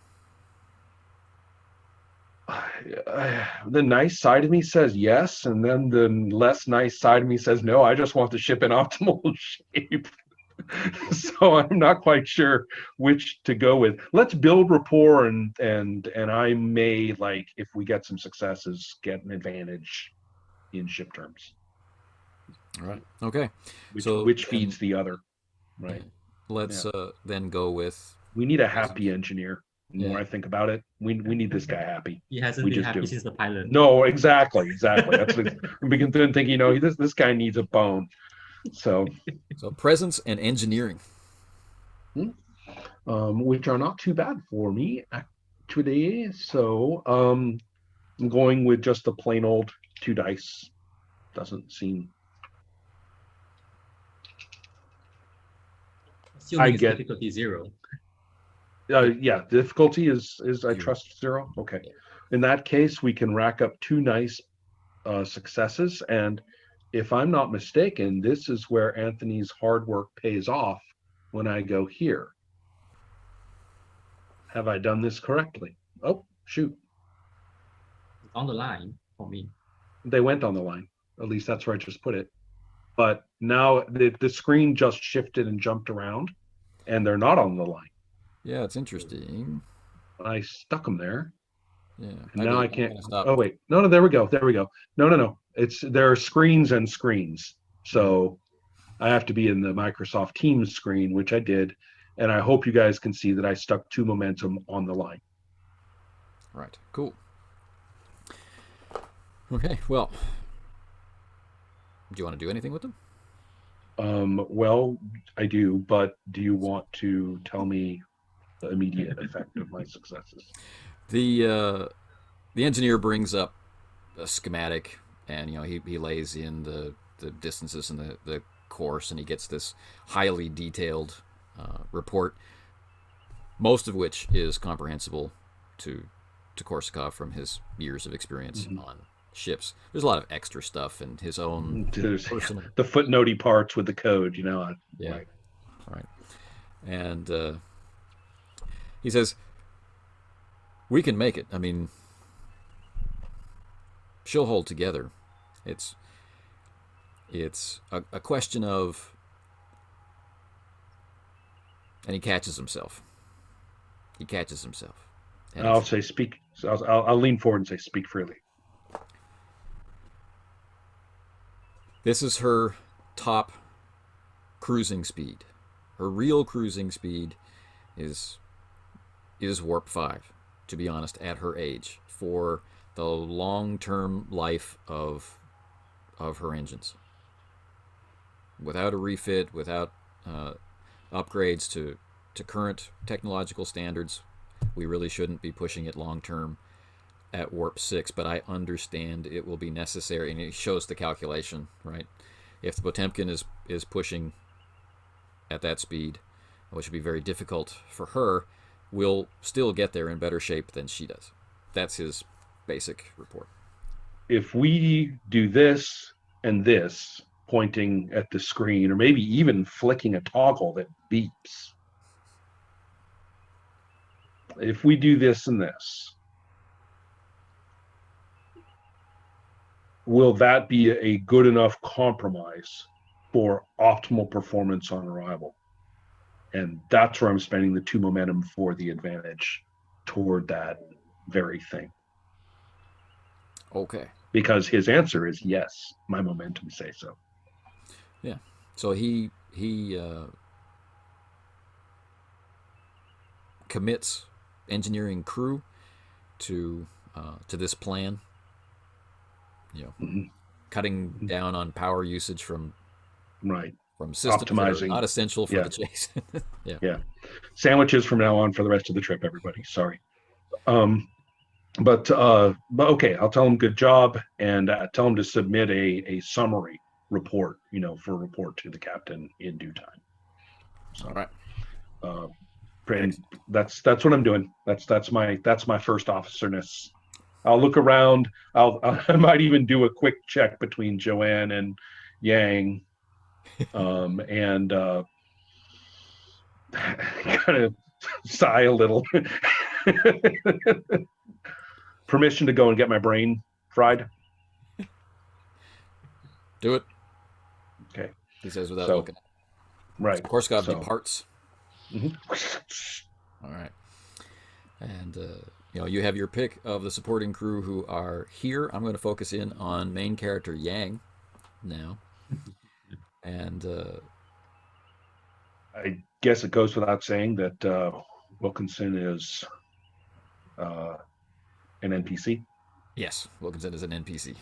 The nice side of me says yes, and then the less nice side of me says no. I just want the ship in optimal shape. So I'm not quite sure which to go with. Let's build rapport, and I may, like, if we get some successes, get an advantage in ship terms. All right. Okay. Which feeds the other, right? Let's then go with. We need a happy engineer. The more I think about it, we need this guy happy. He hasn't been happy since the pilot. No, exactly. That's we can then think, this guy needs a bone. So presence and engineering, which are not too bad for me today. So I'm going with just the plain old 2 dice. Doesn't seem. I get difficulty 0. Yeah, difficulty is I trust 0. Okay. In that case, we can rack up 2 nice successes, and if I'm not mistaken, this is where Anthony's hard work pays off when I go here. Have I done this correctly? Oh, shoot. It's on the line for me. They went on the line. At least that's where I just put it. But now the screen just shifted and jumped around, and they're not on the line. Yeah, it's interesting. I stuck them there. Yeah. And now I can't. Oh, wait. No, there we go. No. There are screens and screens. So I have to be in the Microsoft Teams screen, which I did. And I hope you guys can see that I stuck 2 momentum on the line. Right. Cool. Okay, well, do you want to do anything with them? Well, I do, but do you want to tell me the immediate effect of my successes? The engineer brings up a schematic, and he lays in the distances and the course, and he gets this highly detailed report, most of which is comprehensible to Korsakov from his years of experience on ships. There's a lot of extra stuff and his own There's personal. the footnotey parts with the code, Yeah, right. right. And he says, "We can make it. I mean, she'll hold together. It's it's a question of." And he catches himself. He catches himself. And I'll say speak. So I'll lean forward and say speak freely. this is her top cruising speed. Her real cruising speed is warp 5, to be honest, at her age, for the long-term life of her engines. Without a refit, without upgrades to current technological standards, we really shouldn't be pushing it long term at warp 6, but I understand it will be necessary, and it shows the calculation, right? If the Potemkin is pushing at that speed, which would be very difficult for her, we'll still get there in better shape than she does. That's his basic report. If we do this and this, pointing at the screen, or maybe even flicking a toggle that beeps. If we do this and this, will that be a good enough compromise for optimal performance on arrival? And that's where I'm spending the 2 momentum for the advantage toward that very thing. Okay. Because his answer is yes, my momentum say so. Yeah. So he commits engineering crew to this plan. Cutting down on power usage from Right. systems that are Optimizing. not essential for the chase. Yeah. Sandwiches from now on for the rest of the trip, everybody. Sorry. But okay, I'll tell him good job, and tell him to submit a summary report, for report to the captain in due time. So, all right. And that's what I'm doing. That's my first officerness. I'll look around. I might even do a quick check between Joanne and Yang, and kind of sigh a little. Permission to go and get my brain fried. Do it. Okay. He says without looking. Right. Korsakov departs. Mm-hmm. All right. And you have your pick of the supporting crew who are here. I'm going to focus in on main character Yang now. And I guess it goes without saying that Wilkinson is an NPC. Yes, Wilkinson is an NPC.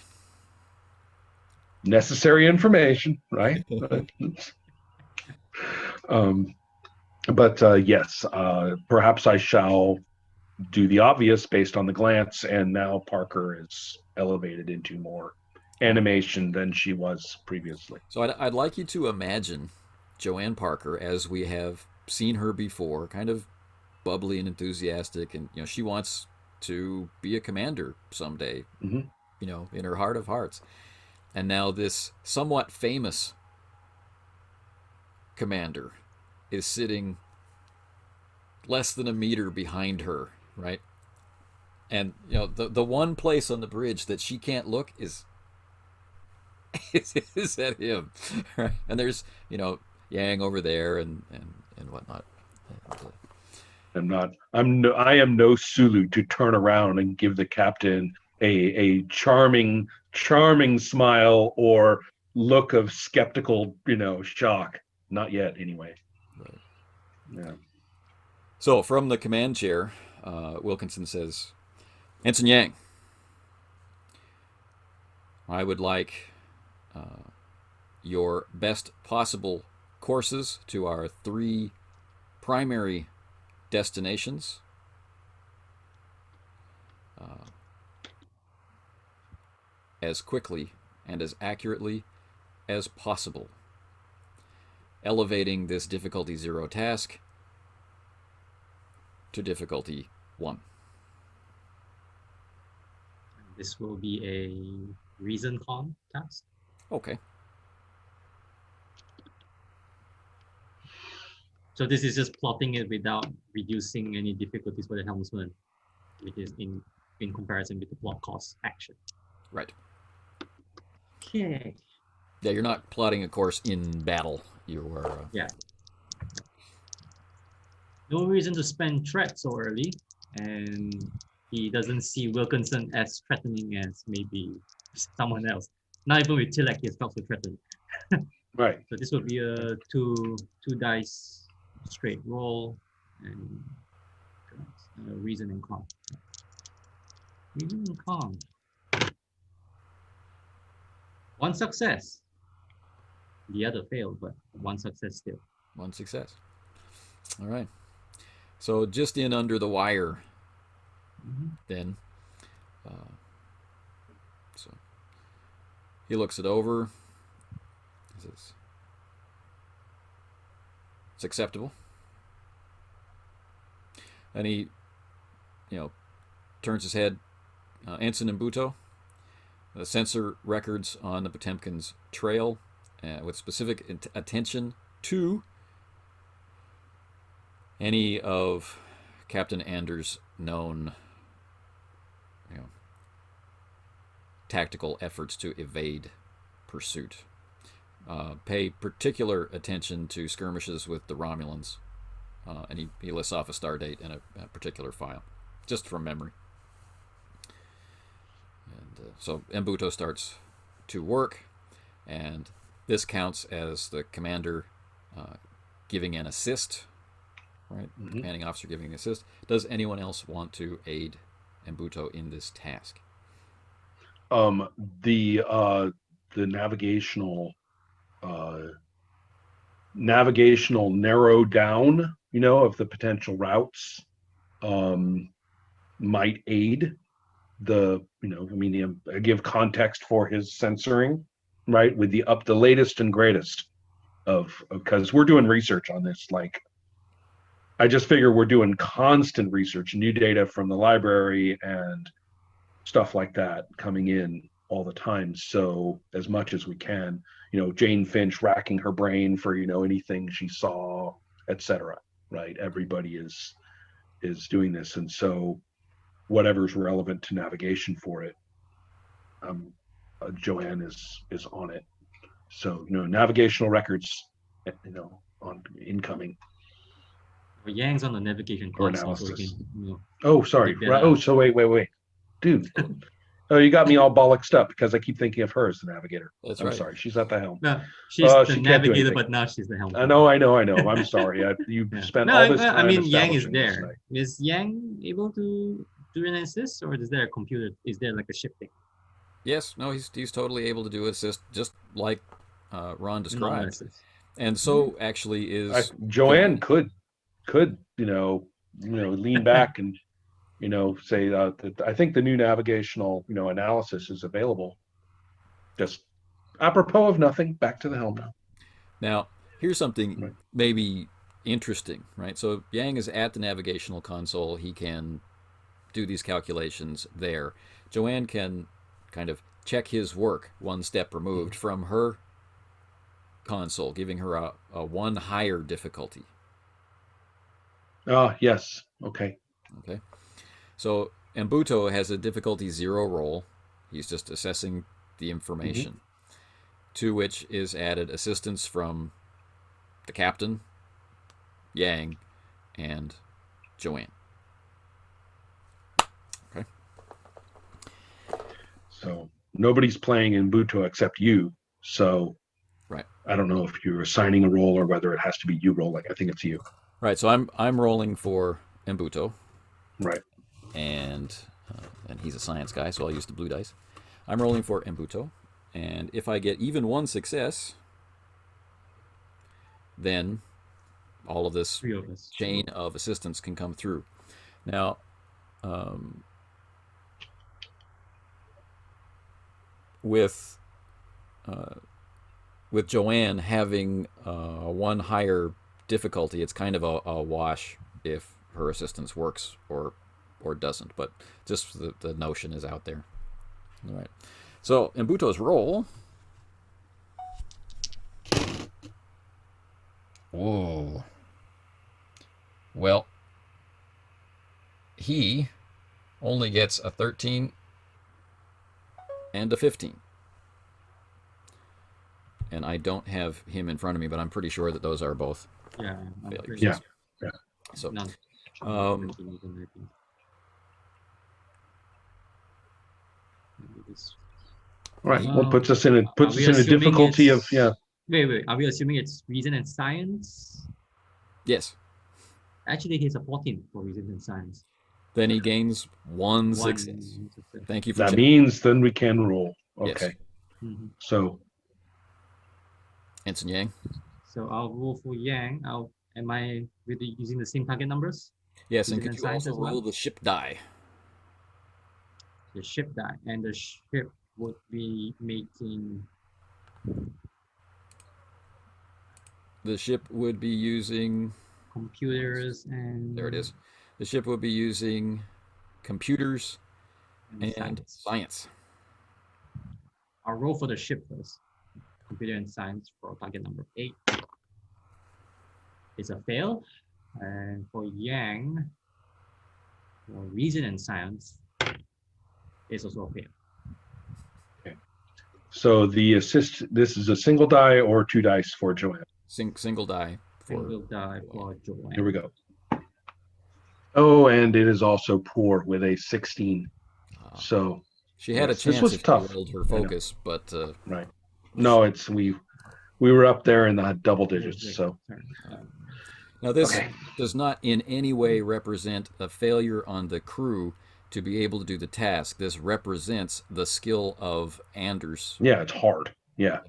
Necessary information, right? But yes, perhaps I shall do the obvious based on the glance, and now Parker is elevated into more animation than she was previously. So I'd like you to imagine Joanne Parker as we have seen her before, kind of bubbly and enthusiastic, and she wants to be a commander someday, in her heart of hearts. And now this somewhat famous commander is sitting less than a meter behind her, right? And the one place on the bridge that she can't look is at him, right? And there's Yang over there and whatnot. I am no Sulu to turn around and give the captain a charming smile or look of skeptical, shock. Not yet, anyway. Right. Yeah. So from the command chair, Wilkinson says, "Ensign Yang, I would like your best possible courses to our 3 primary destinations. As quickly and as accurately as possible, elevating this difficulty 0 task to difficulty 1. This will be a reason con task. Okay. So this is just plotting it without reducing any difficulties for the helmsman, which is in comparison with the plot cost action. Right. Okay. Yeah, you're not plotting a course in battle. You're Yeah. No reason to spend threat so early, and he doesn't see Wilkinson as threatening as maybe someone else. Not even with Tilak, he felt so threatened. Right. So this will be a two dice straight roll and reason and con. Reason and con. 1 success. The other failed, but 1 success still. 1 success. All right. So just in under the wire, then. So he looks it over. He says, "It's acceptable." And he, turns his head. Ensign Mbuto, the sensor records on the Potemkin's trail with specific attention to any of Captain Anders' known tactical efforts to evade pursuit. Pay particular attention to skirmishes with the Romulans, and he lists off a star date and a particular file, just from memory. And so Mbuto starts to work, and this counts as the commander giving an assist, right? The commanding officer giving an assist. Does anyone else want to aid Mbuto in this task? The navigational narrow down, of the potential routes, might aid the, give context for his censoring, right? With the latest and greatest because we're doing research on this. Like, I just figure we're doing constant research, new data from the library and stuff like that coming in all the time. So as much as we can, Jane Finch racking her brain for, anything she saw, etc. Right? Everybody is doing this. And so whatever's relevant to navigation for it, Joanne is on it. So, navigational records, on incoming. Well, Yang's on the navigation Or console, so we analysis. can, Oh, sorry. dig that Right. Oh, out. so wait. Dude. Oh, you got me all bollocked up because I keep thinking of her as the navigator. That's I'm right. sorry. She's at the helm. No, she's She the can't do navigator, anything. but now she's the helmsman. I know. I'm sorry. You Yeah. spent No, all this time I mean, Yang is establishing this, there. and Is Yang able to do an assist, or is there a computer? Is there like a ship thing? Yes, no, he's totally able to do assist, just like Ron Normal described. assist. And so actually is Joanne could lean back and say that I think the new navigational analysis is available. Just apropos of nothing, back to the helm now. Now, here's something Right. maybe interesting, right? So Yang is at the navigational console. He can do these calculations there. Joanne can kind of check his work one step removed from her console, giving her a 1 higher difficulty. Yes. Okay. Okay. So Mbuto has a difficulty 0 roll. He's just assessing the information, to which is added assistance from the captain, Yang, and Joanne. Okay. So nobody's playing in Buto except you. So Right. I don't know if you're assigning a role or whether it has to be you rolling. I think it's you. Right. So I'm rolling for Mbuto, Right. and he's a science guy, so I'll use the blue dice. I'm rolling for Embuto, and if I get even one success, then all of this 3 of us. chain of assistance can come through. Now, with Joanne having one higher difficulty, it's kind of a wash if her assistance works or doesn't. But just the notion is out there. All right. So Embuto's roll. Whoa. Well, he only gets a 13 and a 15. And I don't have him in front of me, but I'm pretty sure that those are both Yeah. failures. Yeah. Yeah. So, None. um, Right. Well, puts us in a assuming difficulty of it's- Wait. Are we assuming it's reason and science? yes. Actually, he's a 14 for reason and science. Then he gains one One success. success. Thank you for that checking. means then we can roll. Okay. Yes. Mhm. So Ensign Yang. So I'll roll for Yang. Am I really using the same target numbers? Yes, and Reason could and you science also as well? roll the ship die? The ship die, and the ship would be making The ship would be using... computers and There it is. The ship would be using computers and science. I'll roll for the ship first. Computer and science for target number 8. It's a fail. And for Yang, for reason and science, it's also a fail. so the assist. This is a single die or 2 dice for Joanne. Single die for... Single die for Joanne. Here we go. Oh, and it is also poor with a 16. So She had yes, a chance this was if tough. she rolled her focus, but right. No, it's we were up there in the double digits. So now this Okay. does not in any way represent a failure on the crew to be able to do the task. This represents the skill of Anders. yeah, it's hard. Yeah.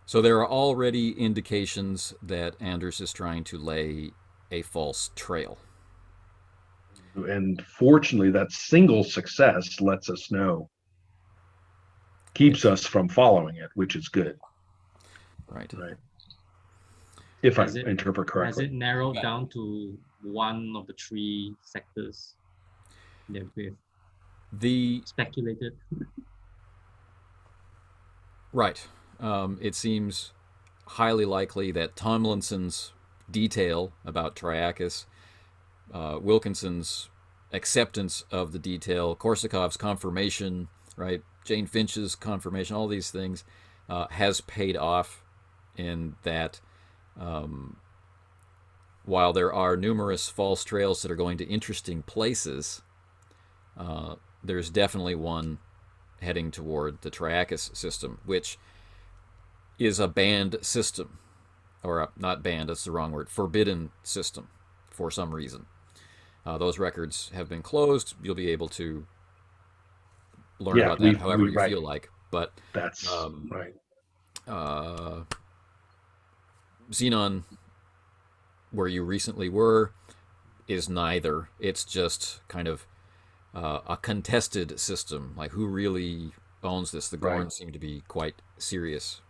So there are already indications that Anders is trying to lay a false trail. And fortunately, that single success lets us know, keeps us from following it, which is good. Right. Right. If Has I it- interpret Has correctly. it narrowed down to one of the 3 sectors that we've The speculated? Right. It seems highly likely that Tomlinson's detail about Triacus, Wilkinson's acceptance of the detail, Korsakov's confirmation, right, Jane Finch's confirmation, all these things has paid off in that while there are numerous false trails that are going to interesting places, there's definitely one heading toward the Triacus system, which is a banned system, or not banned, that's the wrong word, forbidden system for some reason. Those records have been closed. You'll be able to learn about that however you feel like. But that's right. Xenon, where you recently were, is neither. It's just kind of a contested system. Like, who really owns this? The Gorn seem to be quite serious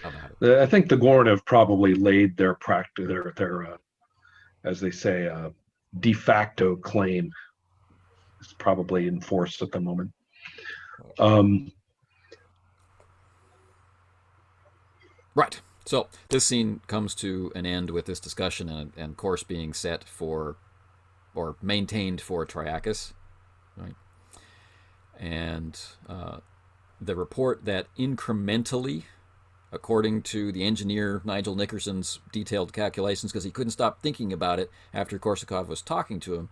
about it. I think the Gorn have probably laid their practice, their as they say, de facto claim is probably in force at the moment. Right. So this scene comes to an end with this discussion and course being set for, or maintained for, Triacus. Right. And the report that incrementally, according to the engineer Nigel Nickerson's detailed calculations, because he couldn't stop thinking about it after Korsakov was talking to him,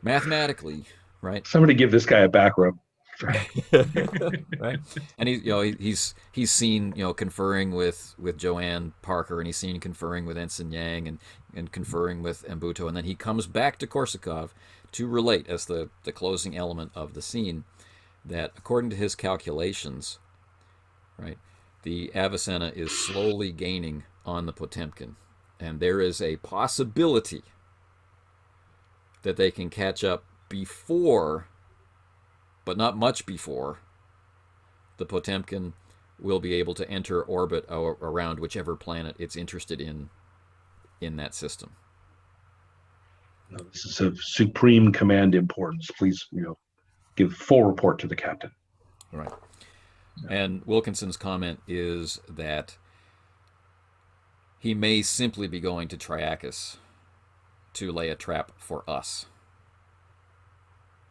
mathematically, right? Somebody give this guy a back rub. Right, and he's seen conferring with Joanne Parker, and he's seen conferring with Ensign Yang and conferring with Embuto, and then he comes back to Korsakov to relate as the closing element of the scene that according to his calculations, right, the Avicenna is slowly gaining on the Potemkin, and there is a possibility that they can catch up before, but not much before, the Potemkin will be able to enter orbit around whichever planet it's interested in that system. No, this is of supreme command importance. Please, give full report to the captain. Right. And Wilkinson's comment is that he may simply be going to Triacus to lay a trap for us.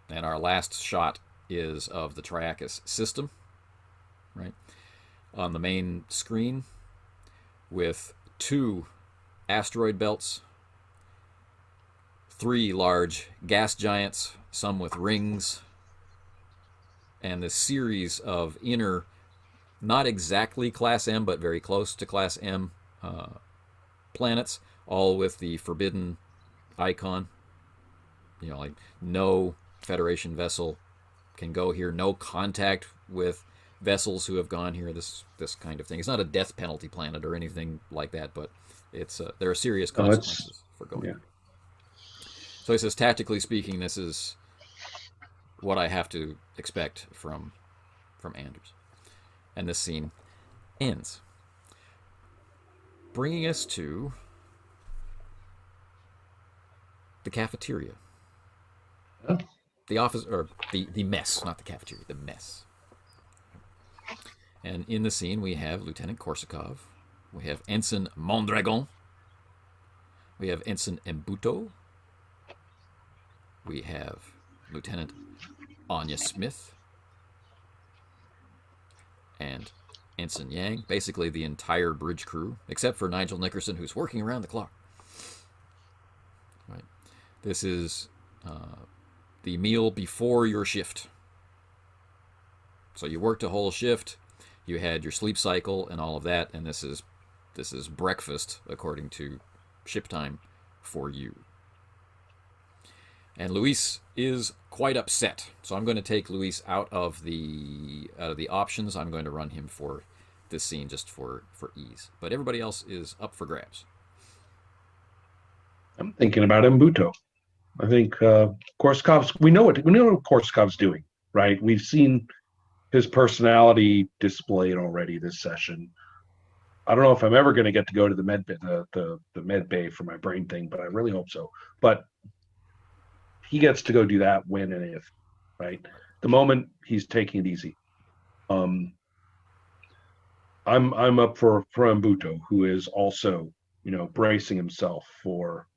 And our last shot is of the Triacus system, right, on the main screen with 2 asteroid belts, 3 large gas giants, some with rings, and this series of inner, not exactly Class M, but very close to Class M planets, all with the forbidden icon. Like no Federation vessel can go here, no contact with vessels who have gone here, this kind of thing. It's not a death penalty planet or anything like that, but there are serious consequences for going here. So he says, tactically speaking, this is what I have to expect from Anders. And this scene ends, bringing us to the cafeteria. Huh? The office, or the mess, not the cafeteria, the mess. And in the scene, we have Lieutenant Korsakov, we have Ensign Mondragon, we have Ensign Embuto, we have Lieutenant Anya Smith, and Ensign Yang, basically the entire bridge crew, except for Nigel Nickerson, who's working around the clock. Right. This is the meal before your shift. So you worked a whole shift, you had your sleep cycle and all of that, and this is breakfast according to ship time for you. And Luis is quite upset, so I'm going to take Luis out of the options. I'm going to run him for this scene just for ease. But everybody else is up for grabs. I'm thinking about Mbuto. I think Korsakov's. We know what Korsakov's doing, right? We've seen his personality displayed already this session. I don't know if I'm ever going to get to go to the med bay for my brain thing, but I really hope so. But he gets to go do that when and if, right? The moment he's taking it easy. I'm up for Mbuto, who is also, bracing himself for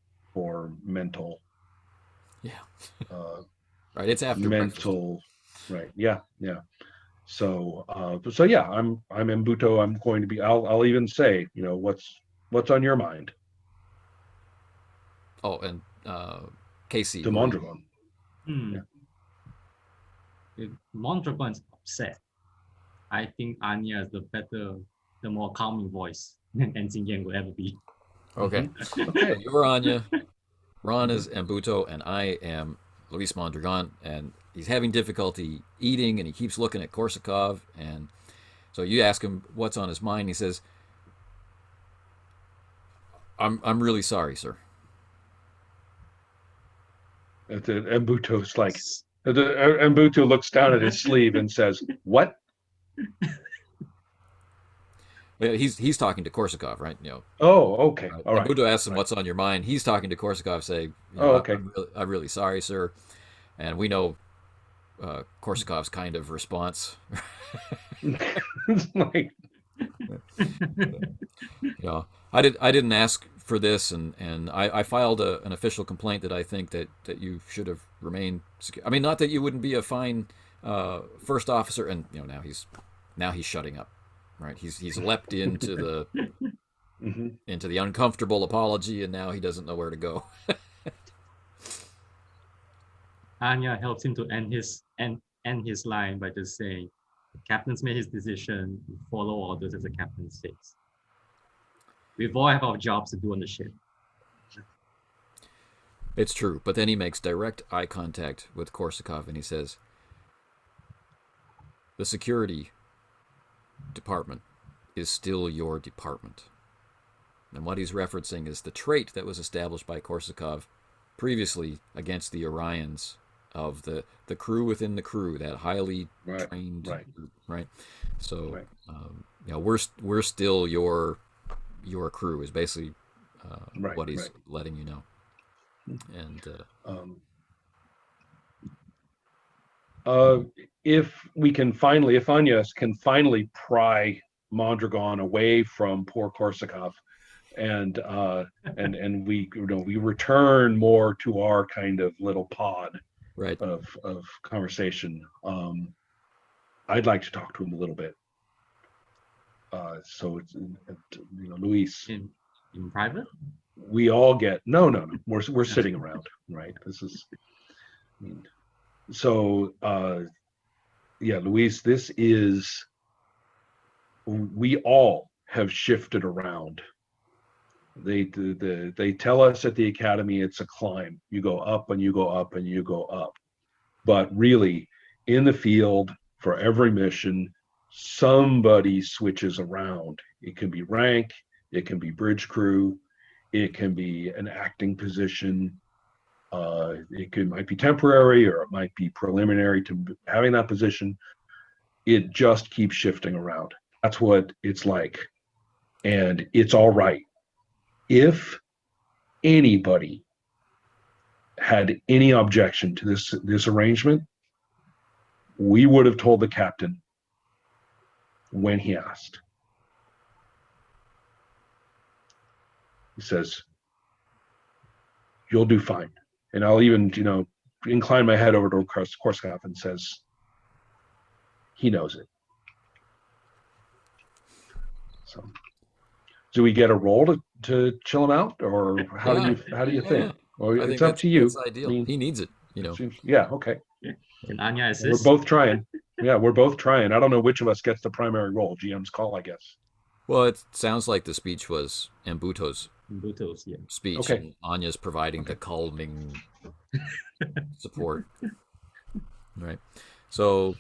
mental. Yeah. Right. It's after mental. Breakfast. Right. Yeah. Yeah. So yeah, I'm Mbuto. I'm going to be. I'll even say, what's on your mind. Oh, and Casey. To Mondragon. Yeah. If Mondragon is upset, I think Anya is the more calming voice than Ensign Yang will ever be. Okay. Okay. You're Anya. Ron is Mbuto, and I am Luis Mondragon, and he's having difficulty eating, and he keeps looking at Korsakov, and so you ask him what's on his mind. He says, "I'm really sorry, sir." Mbuto's like, Mbuto looks down at his sleeve and says, "What?" He's talking to Korsakov, right? Oh, okay. All right. Mbuto asks him what's on your mind. He's talking to Korsakov, saying, okay. I'm really sorry, sir. And we know Korsakov's kind of response. It's like, I didn't ask for this, and I filed an official complaint that I think that you should have remained secure. I mean, not that you wouldn't be a fine first officer, and now he's shutting up, right? He's leapt into the into the uncomfortable apology, and now he doesn't know where to go. Anya helps him to end his line by just saying, "The captain's made his decision. We follow orders as the captain says. We all have our jobs to do on the ship." It's true. But then he makes direct eye contact with Korsakov and he says, the security department is still your department. And what he's referencing is the trait that was established by Korsakov previously against the Orions of the crew within the crew, that highly trained group, right? So, we're still your crew is basically what he's letting you know. And if Anya can finally pry Mondragon away from poor Korsakov, and we return more to our kind of little pod of conversation. I'd like to talk to him a little bit. So it's Luis. In private? We all get no. We're sitting around, right? This is. So Luis, this is. We all have shifted around. They tell us at the academy it's a climb. You go up and you go up and you go up. But really, in the field, for every mission, somebody switches around. It can be rank, it can be bridge crew, it can be an acting position. Might be temporary, or it might be preliminary to having that position. It just keeps shifting around. That's what it's like. And it's all right. If anybody had any objection to this arrangement, we would have told the captain when he asked. He says, you'll do fine. And I'll even, incline my head over to Korsakov and says, he knows it. So, do we get a roll to chill him out, or how do you think? Or it's up to you. That's ideal. He needs it, Yeah. Okay. Can Anya assist? We're both trying. Yeah, we're both trying. I don't know which of us gets the primary role. GM's call, I guess. Well, it sounds like the speech was Mbuto's speech. Okay. And Anya's providing the calming support. Right. So,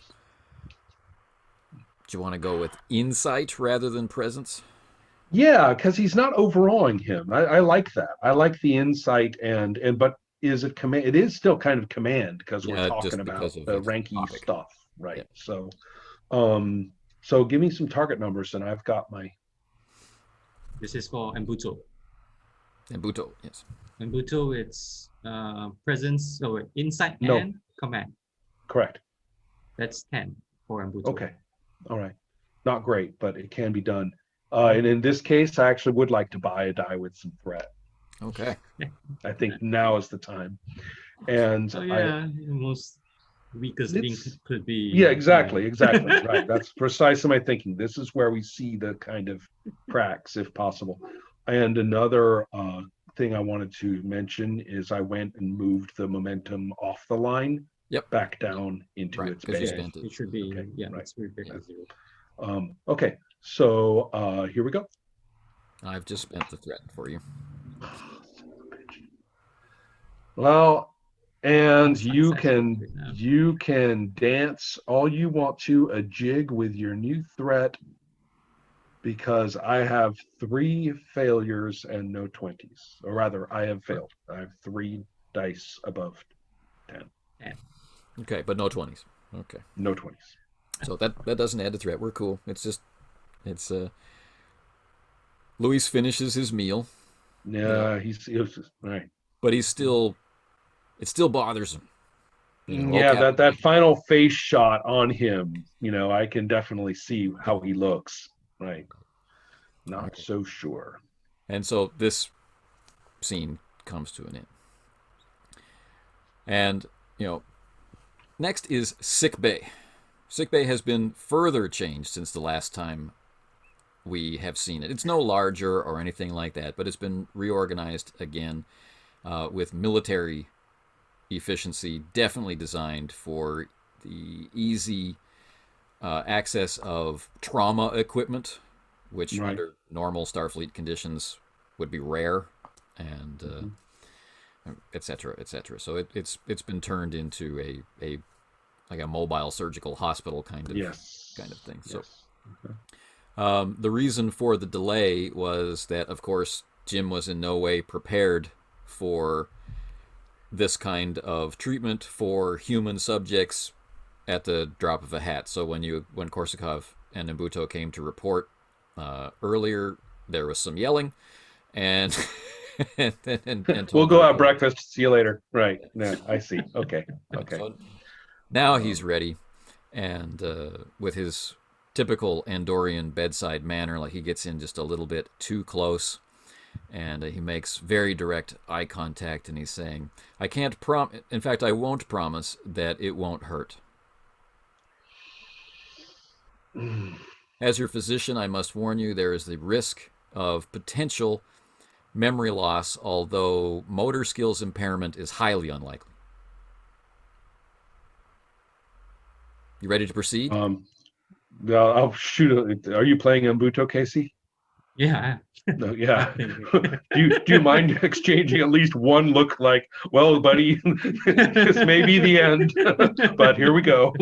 do you want to go with insight rather than presence? Yeah, because he's not overawing him. I like that. I like the insight but is it command? It is still kind of command because we're talking about the ranky stuff, right? Yeah. So give me some target numbers, and I've got my. This is for Mbuto. Mbuto, yes. Mbuto, it's presence, insight and command. Correct. That's 10 for Mbuto. Okay. All right. Not great, but it can be done. And in this case, I actually would like to buy a die with some threat. Okay. I think now is the time. And most weakest link could be. Yeah, exactly. Right. That's precisely my thinking. This is where we see the kind of cracks, if possible. And another thing I wanted to mention is I went and moved the momentum off the line. Yep. Back down into its base. It should be, it's really big as zero. Okay, so here we go. I've just spent the threat for you. Well, and you can dance all you want to a jig with your new threat, because I have 3 failures and no 20s. Or rather, I have failed. I have 3 dice above 10. Okay, but no 20s. Okay. No 20s. So that doesn't add to threat. We're cool. It's Luis finishes his meal. Yeah, he's right. But it still bothers him. That final face shot on him, I can definitely see how he looks. Right. Not so sure. And so this scene comes to an end. And, next is sick bay. Sick bay has been further changed since the last time we have seen it. It's no larger or anything like that, but it's been reorganized again with military efficiency, definitely designed for the easy access of trauma equipment, which under normal Starfleet conditions would be rare. And etc., etc. So it's been turned into a like a mobile surgical hospital kind of thing. So Yes. Okay. the reason for the delay was that, of course, Jim was in no way prepared for this kind of treatment for human subjects at the drop of a hat. So when Korsakov and Nabuto came to report earlier, there was some yelling, and and We'll told go them, out okay. breakfast. See you later. Right. Yeah, I see. Okay. Okay. So now he's Um, ready, and with his typical Andorian bedside manner, like he gets in just a little bit too close, and he makes very direct eye contact, and he's saying, "I can't In fact, I won't promise that it won't hurt. As your physician, I must warn you there is the risk of potential memory loss, although motor skills impairment is highly unlikely. You ready to proceed?" um, I'll shoot. Are you playing Mbuto, Casey? Yeah. No, yeah. Definitely. Do you mind exchanging at least one look like, well, buddy, this may be the end, but here we go.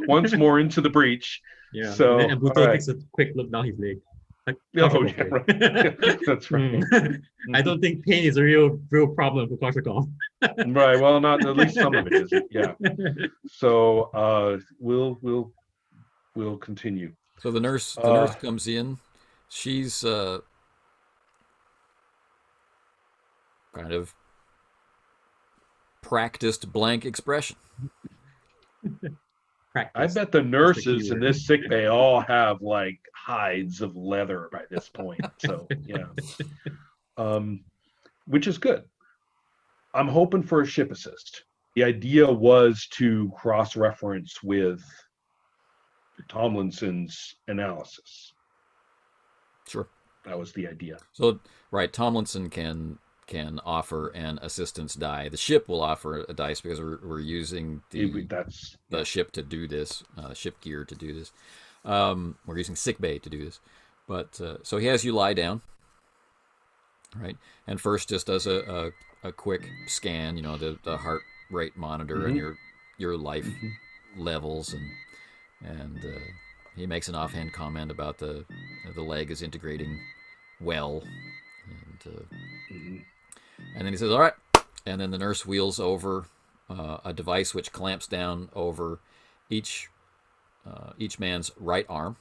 Once more into the breach. Yeah. And then So, all Abuto right. takes a quick look down his leg. Like, how's it Oh, yeah, okay? right. Yeah, that's right. I don't think pain is a real problem for Korsakov. Right. Well, not at least some of it isn't. Yeah. So, we'll continue. So the Uh, nurse comes in. She's kind of practiced blank expression. I Practice. bet the That's the nurses in keyword. this sick bay all have like hides of leather by this point. So yeah, um, which is good. I'm hoping for a ship assist. The idea was to cross-reference with Tomlinson's analysis. Sure. That was the idea. So right, Tomlinson can offer an assistance die. The ship will offer a dice because we're using That's the ship to do this, ship gear to do this. We're using sickbay to do this. But so he has you lie down, right? And first just does a quick scan, the heart rate monitor and your life levels, and he makes an offhand comment about the leg is integrating well, and then he says, "All right," and then the nurse wheels over a device which clamps down over each man's right arm,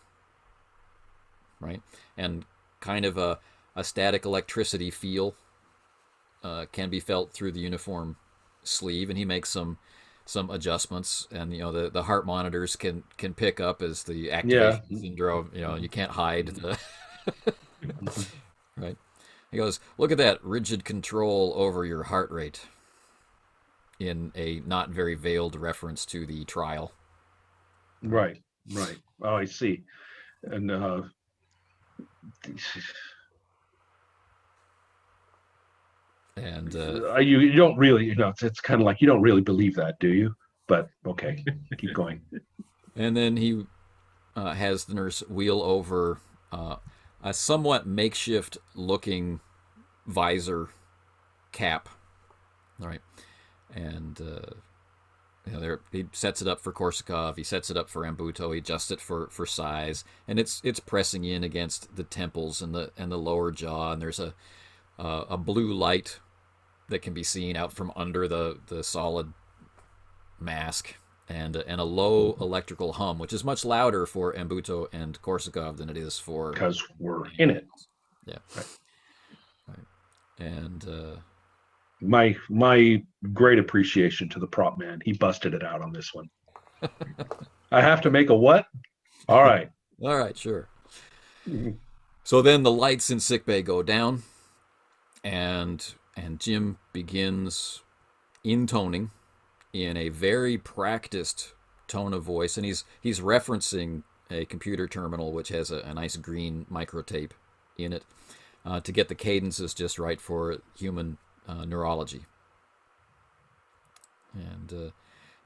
right, and kind of a static electricity feel can be felt through the uniform sleeve, and he makes some adjustments, and the heart monitors can pick up as the activation syndrome. You can't hide the right. He goes, "Look at that rigid control over your heart rate," in a not very veiled reference to the trial. Right. Right. Oh, I see. And And you don't really, it's kind of like you don't really believe that, do you? But okay, keep going. and then he has the nurse wheel over a somewhat makeshift looking visor cap. All right. And he sets it up for Korsakov. He sets it up for Ambuto. He adjusts it for size, and it's pressing in against the temples and the lower jaw. And there's a blue light that can be seen out from under the solid mask, and a low electrical hum, which is much louder for Ambuto and Korsakov than it is for Because we're in it. Yeah. Right. And My great appreciation to the prop man. He busted it out on this one. I have to make a what? All right. all right, sure. So then the lights in sickbay go down, and Jim begins intoning in a very practiced tone of voice, and he's referencing a computer terminal which has a nice green microtape in it to get the cadences just right for human neurology.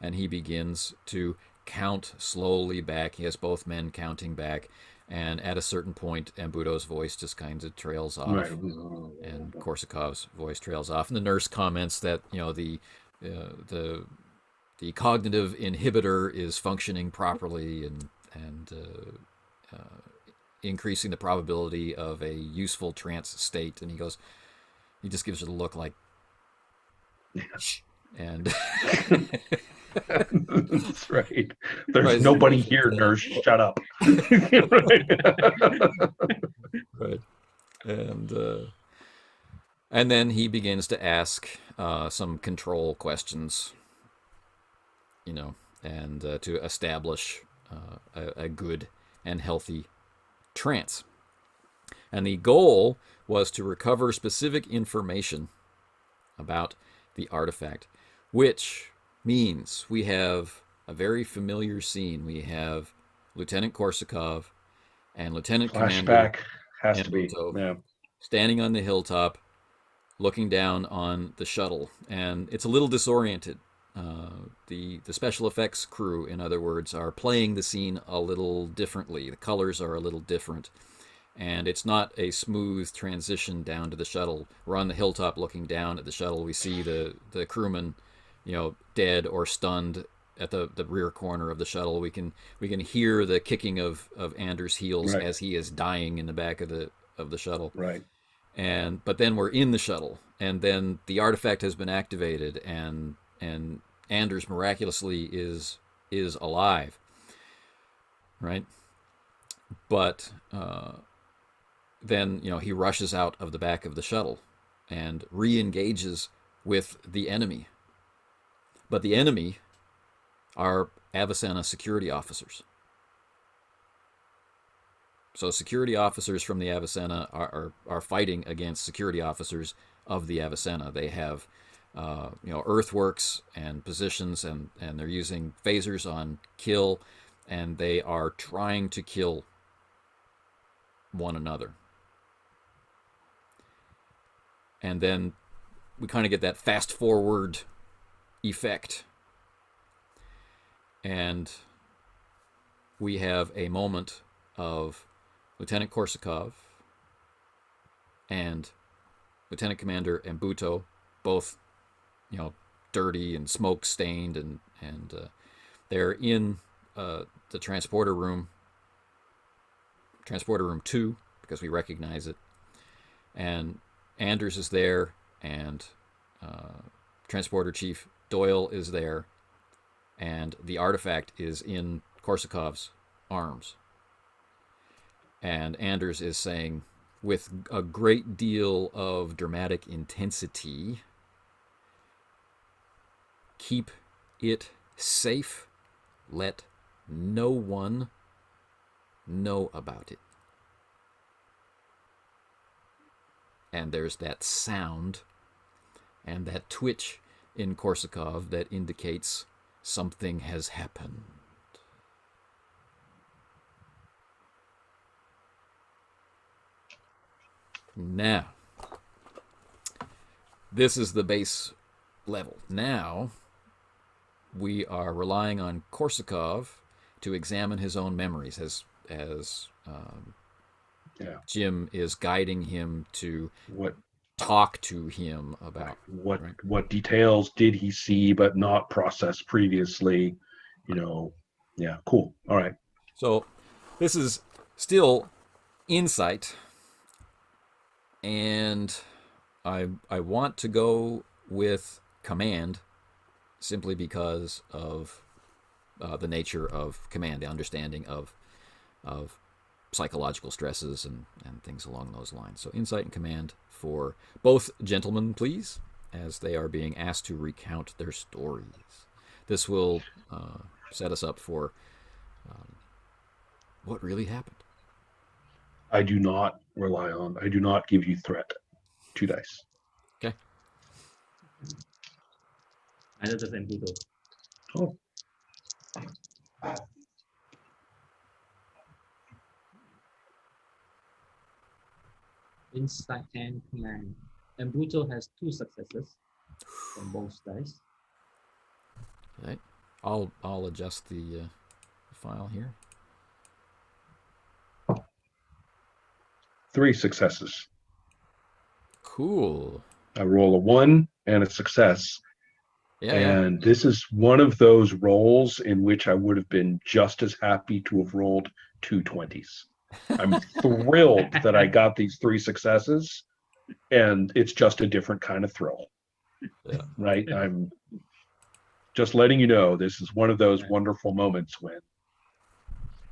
And he begins to count slowly back. He has both men counting back. And at a certain point, Ambuto's voice just kind of trails off, and Korsakov's voice trails off. And the nurse comments that the cognitive inhibitor is functioning properly and increasing the probability of a useful trance state. And he just gives it a look like, shh. And that's right. There's nobody here, nurse. Shut up. Right. Right. And then he begins to ask some control questions, and to establish a good and healthy trance. And the goal was to recover specific information about the artifact, which means we have a very familiar scene. We have Lieutenant Korsakov and Lieutenant Commander Flashback has to be. Ambuto Yeah. standing on the hilltop, looking down on the shuttle, and it's a little disoriented. The special effects crew, in other words, are playing the scene a little differently. The colors are a little different, and it's not a smooth transition down to the shuttle. We're on the hilltop looking down at the shuttle. We see the crewman, dead or stunned at the rear corner of the shuttle. We can hear the kicking of Anders' heels as he is dying in the back of the shuttle. Right. But then we're in the shuttle, and then the artifact has been activated, and Anders miraculously is alive, right? But then he rushes out of the back of the shuttle and re-engages with the enemy. But the enemy are Avicenna security officers. So security officers from the Avicenna are fighting against security officers of the Avicenna. They have earthworks and positions, and they're using phasers on kill, and they are trying to kill one another. And then we kind of get that fast forward effect, and we have a moment of Lieutenant Korsakov and Lieutenant Commander Ambuto, both, dirty and smoke stained, and they're in the transporter room 2, because we recognize it, and Anders is there, and Transporter Chief Doyle is there, and the artifact is in Korsakov's arms. And Anders is saying, with a great deal of dramatic intensity, keep it safe. Let no one know about it. And there's that sound and that twitch in Korsakov that indicates something has happened. Now, this is the base level. Now, we are relying on Korsakov to examine his own memories as Jim is guiding him to talk to him about what details did he see but not processed previously. Yeah, cool. All right. So this is still insight, and I want to go with command simply because of the nature of command, the understanding of psychological stresses and things along those lines. So insight and command for both gentlemen, please, as they are being asked to recount their stories. This will set us up for what really happened. I do not give you threat. 2 dice. Okay. Neither does Ambuto. Oh. Insight and command. Ambuto has 2 successes from both dice. Okay. I'll adjust the file here. 3 successes. Cool. I roll a 1 and a success. Yeah, And this is one of those rolls in which I would have been just as happy to have rolled 2 20s. I'm thrilled that I got these 3 successes, and it's just a different kind of thrill. Yeah. Right? I'm just letting you know this is one of those wonderful moments when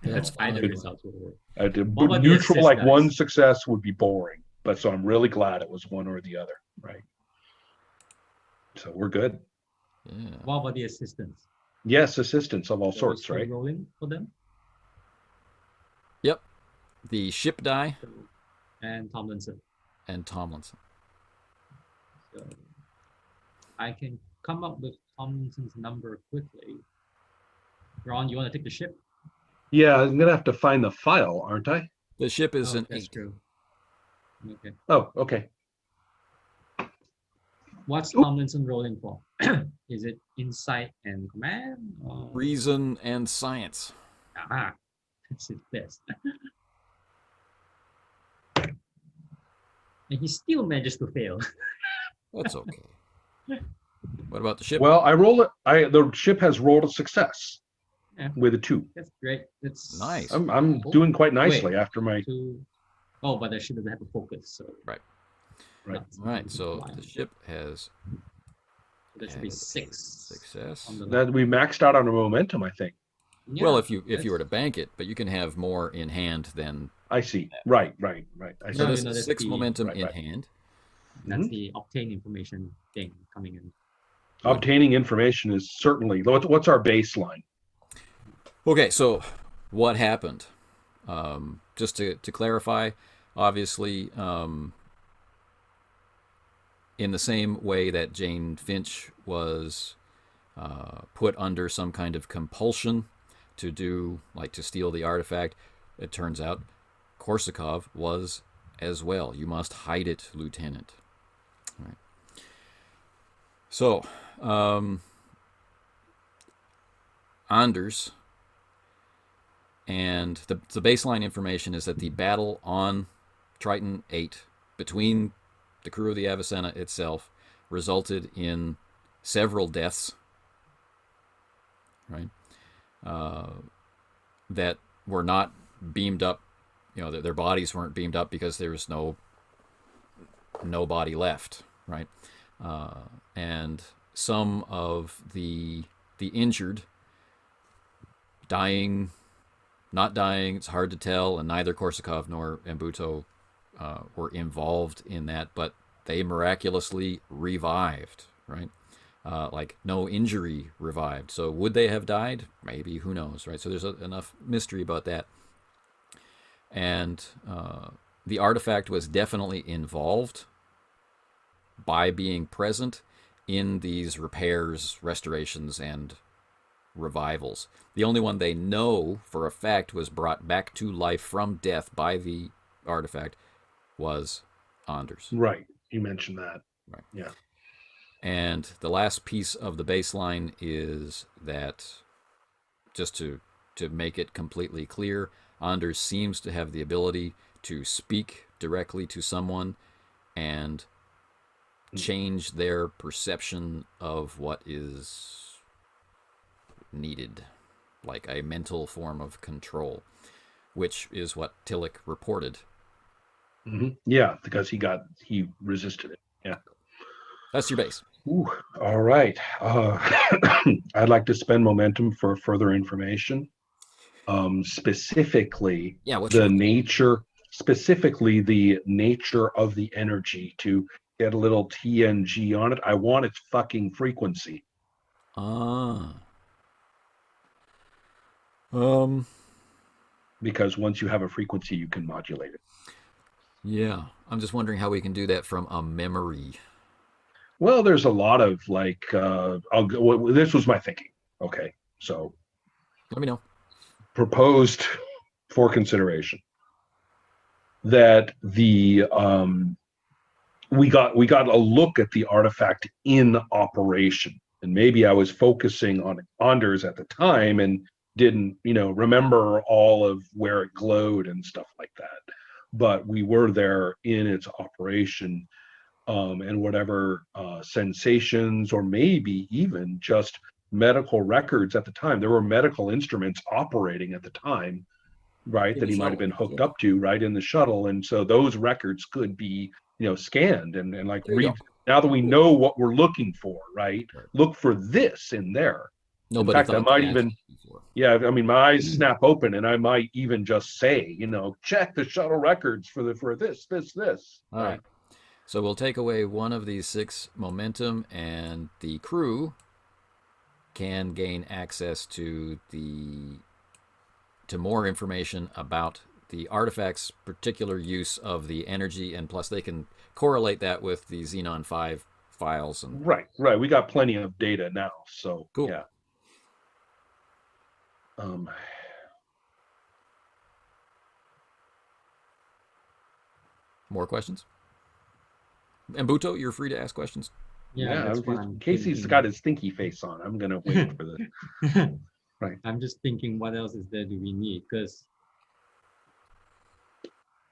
That's either fine. results will work. I did What about the neutral, assist like dice? 1 success would be boring, but so I'm really glad it was one or the other, right? So we're good. Yeah. What about the assistants? Yes, assistance of all So sorts, still right? rolling for them? Yep. The ship die And Tomlinson. and Tomlinson. So I can come up with Tomlinson's number quickly. Ron, you want to take the ship? Yeah, I'm gonna have to find the file, aren't I? The ship is an that's 8. true. Okay. Oh, okay. What's Oop. Tomlinson rolling for? Is it insight and command? Or... Reason and science. Ah, that's his best. And he still manages to fail. That's okay. What about the ship? Well, I roll it. The ship has rolled a success Yeah. with a 2. That's great. That's Nice. I'm doing quite nicely Wait. after my. 2. Oh, but the ship doesn't have a focus, so Right. Right. All right. So the ship has There should be had 6 success. on the That we maxed out on the momentum, I think. Yeah, Well, if you were that's- to bank it, but you can have more in hand than I see. Right. I see. so. No, This no, is that's 6 the- momentum right, in right. hand. That's the obtain information thing coming in. Obtaining information is certainly what's our baseline. Okay, so what happened? Just to clarify, obviously, in the same way that Jane Finch was put under some kind of compulsion to steal the artifact, it turns out Korsakov was as well. You must hide it, Lieutenant. All right. So, Anders, and the baseline information is that the battle on Triton 8 between the crew of the Avicenna itself resulted in several deaths, right? That were not beamed up, their bodies weren't beamed up because there was no body left, right? And some of the injured dying, not dying, it's hard to tell, and neither Korsakov nor Mbuto were involved in that, but they miraculously revived, right? Like no injury revived. So would they have died? Maybe, who knows, right? So there's enough mystery about that. And the artifact was definitely involved by being present in these repairs, restorations, and revivals. The only one they know for a fact was brought back to life from death by the artifact was Anders. Right. You mentioned that. Right. Yeah. And the last piece of the baseline is that, just to make it completely clear, Anders seems to have the ability to speak directly to someone and change their perception of what is needed, like a mental form of control, which is what Tillich reported. Mm-hmm. Yeah, because he resisted it. Yeah. That's your base. Ooh, all right. I'd like to spend momentum for further information. Specifically, the nature of the energy, to get a little TNG on it. I want its fucking frequency. Because once you have a frequency, you can modulate it. Yeah, I'm just wondering how we can do that from a memory. Well, there's a lot of this was my thinking. Okay, so let me know. Proposed for consideration that the we got a look at the artifact in operation, and maybe I was focusing on Anders at the time and didn't remember all of where it glowed and stuff like that. but we were there in its operation, and whatever sensations or maybe even just medical records at the time. There were medical instruments operating at the time, right, In that the he might have shuttle. been hooked Yeah. up to, right, in the shuttle. And so those records could be, scanned and like There you read. go. Now that we know what we're looking for, right? Right. Look for this in there. In Nobody fact, I thought to might ask even, before. yeah, I mean, my eyes snap open and I might even just say, check the shuttle records for this. All right. So we'll take away one of these 6 momentum, and the crew can gain access to more information about the artifact's particular use of the energy, and plus they can correlate that with the Xenon 5 files. And Right. We got plenty of data now. So cool. yeah. More questions? And Buto, you're free to ask questions. Yeah, that's what I'm Casey's thinking. got his stinky face on. I'm gonna wait for this. Right. I'm just thinking, what else is there do we need? Because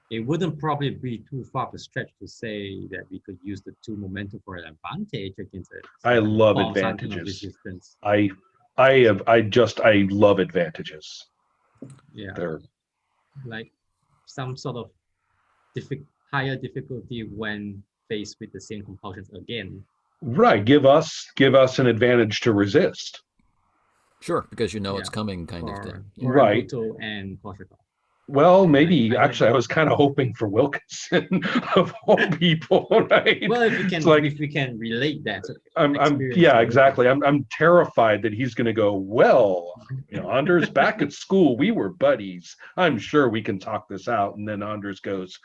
it wouldn't probably be too far of a stretch to say that we could use the 2 momentum for an advantage against it. I love false antenna advantages. resistance. I love advantages. Yeah, They're like some sort of higher difficulty when faced with the same compulsions again. right. Give us an advantage to resist. Sure, because it's Yeah, coming kind of thing. For Right. Buto and Koshikov. Well, maybe I actually I was kind of hoping for Wilkinson of all people, right? Well, if we can relate that. Exactly. I'm terrified that he's going to go, well, Anders, back at school we were buddies. I'm sure we can talk this out. And then Anders goes,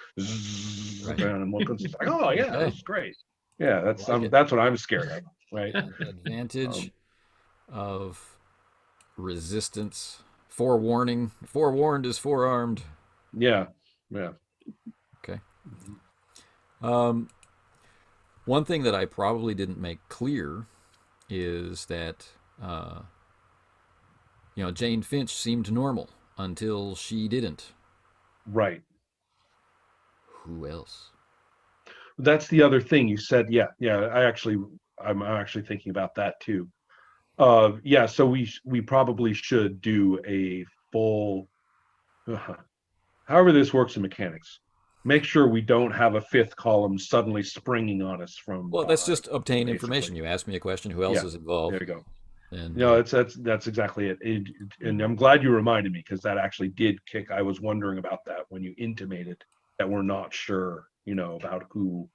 Right. and Wilkinson's like, oh yeah, Okay. that's great. Yeah, that's Like it. that's what I'm scared of, right? Advantage of resistance. Forewarning. Forewarned is forearmed. Yeah. Okay. One thing that I probably didn't make clear is that Jane Finch seemed normal until she didn't. Right. Who else? That's the other thing you said. Yeah. I'm actually thinking about that too. So we probably should do a full, however this works in mechanics. Make sure we don't have a 5th column suddenly springing on us from. Well, that's just obtain basically. information. You asked me a question. Who else is involved? There you go. And that's exactly it. And I'm glad you reminded me, because that actually did kick. I was wondering about that when you intimated that we're not sure, about who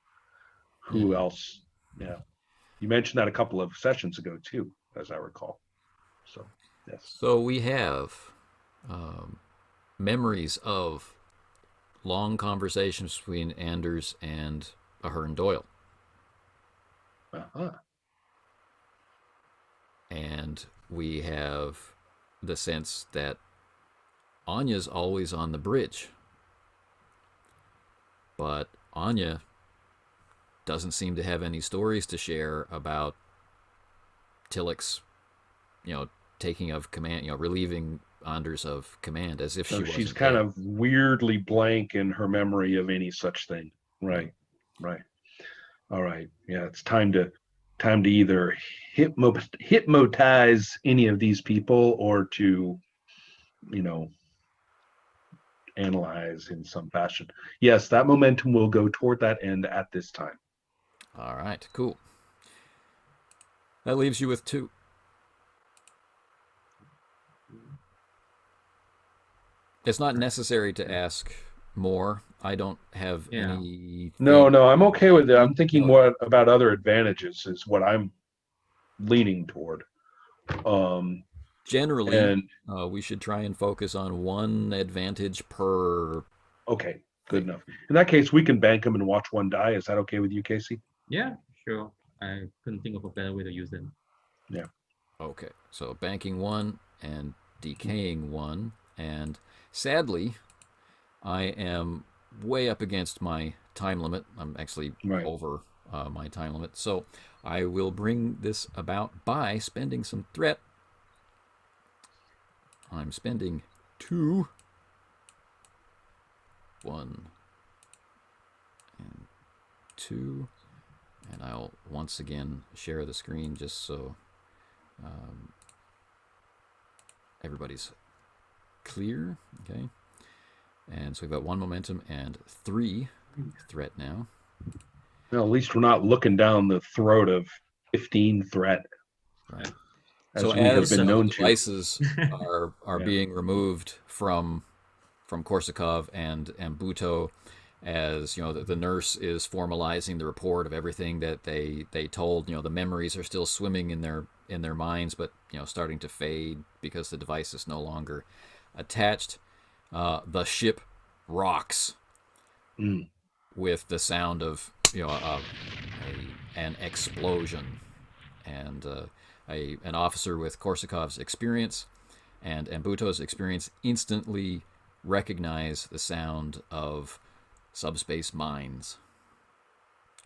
else. Yeah, you mentioned that a couple of sessions ago too, as I recall. So yes. So we have memories of long conversations between Anders and Ahern Doyle. Uh-huh. And we have the sense that Anya's always on the bridge. But Anya doesn't seem to have any stories to share about Tillich's, taking of command, relieving Anders of command, as if she wasn't she's kind dead. of weirdly blank in her memory of any such thing. Right. All right. Yeah, it's time to either hypnotize any of these people, or to analyze in some fashion. Yes, that momentum will go toward that end at this time. All right, cool. That leaves you with 2. It's not necessary to ask more. I don't have any. No, I'm okay with it. I'm thinking more about other advantages is what I'm leaning toward. Generally, we should try and focus on 1 advantage per. Okay, good enough. In that case, we can bank them and watch 1 die. Is that okay with you, Casey? Yeah, sure. I couldn't think of a better way to use them. Yeah. Okay, so banking 1 and decaying 1, and sadly, I am way up against my time limit. I'm actually over my time limit, so I will bring this about by spending some threat. I'm spending 2. 1, 2. And I'll once again share the screen just so everybody's clear. Okay. And so we've got 1 momentum and 3 threat now. Well, at least we're not looking down the throat of 15 threat. Right. As So we have as been known to. devices are Yeah. being removed from Korsakov and Buto, as you know, the nurse is formalizing the report of everything that they told. You know, the memories are still swimming in their minds, but you know, starting to fade because the device is no longer attached. The ship rocks with the sound of an explosion, and an officer with Korsakov's experience and Buto's experience instantly recognize the sound of subspace mines.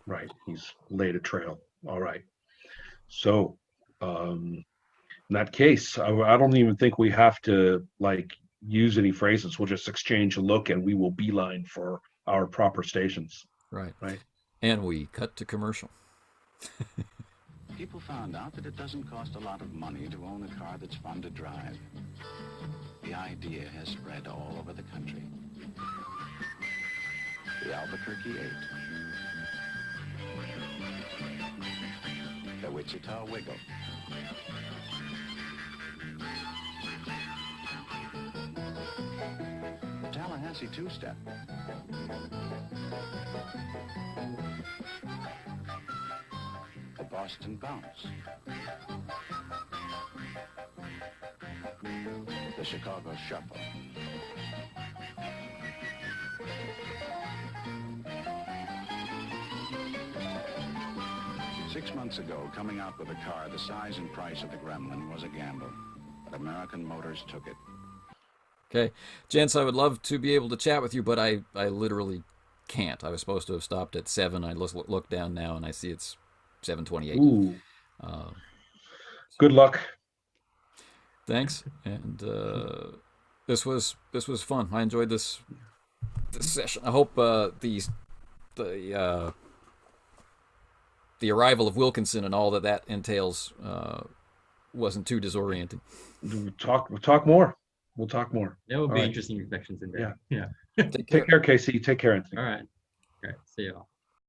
Right. He's laid a trail. All right. So, in that case, I don't even think we have to use any phrases. We'll just exchange a look, and we will beeline for our proper stations. Right. Right. And we cut to commercial. People found out that it doesn't cost a lot of money to own a car that's fun to drive. The idea has spread all over the country. The Albuquerque 8. The Wichita Wiggle. The Tallahassee Two-Step. The Boston Bounce. The Chicago Shuffle. Six months ago, coming out with a car the size and price of the Gremlin was a gamble, but American Motors took it. Okay, gents, I would love to be able to chat with you, but I literally can't. I was supposed to have stopped at 7. I look down now and I see it's 7:28. Ooh. Good luck. Thanks, and this was fun. I enjoyed this session. I hope the arrival of Wilkinson and all that entails wasn't too disorienting. We'll talk more. We'll talk more. There will All be right. interesting reflections in there. Yeah. Yeah. Take care, Casey. Take care, Anthony. All right. See you all.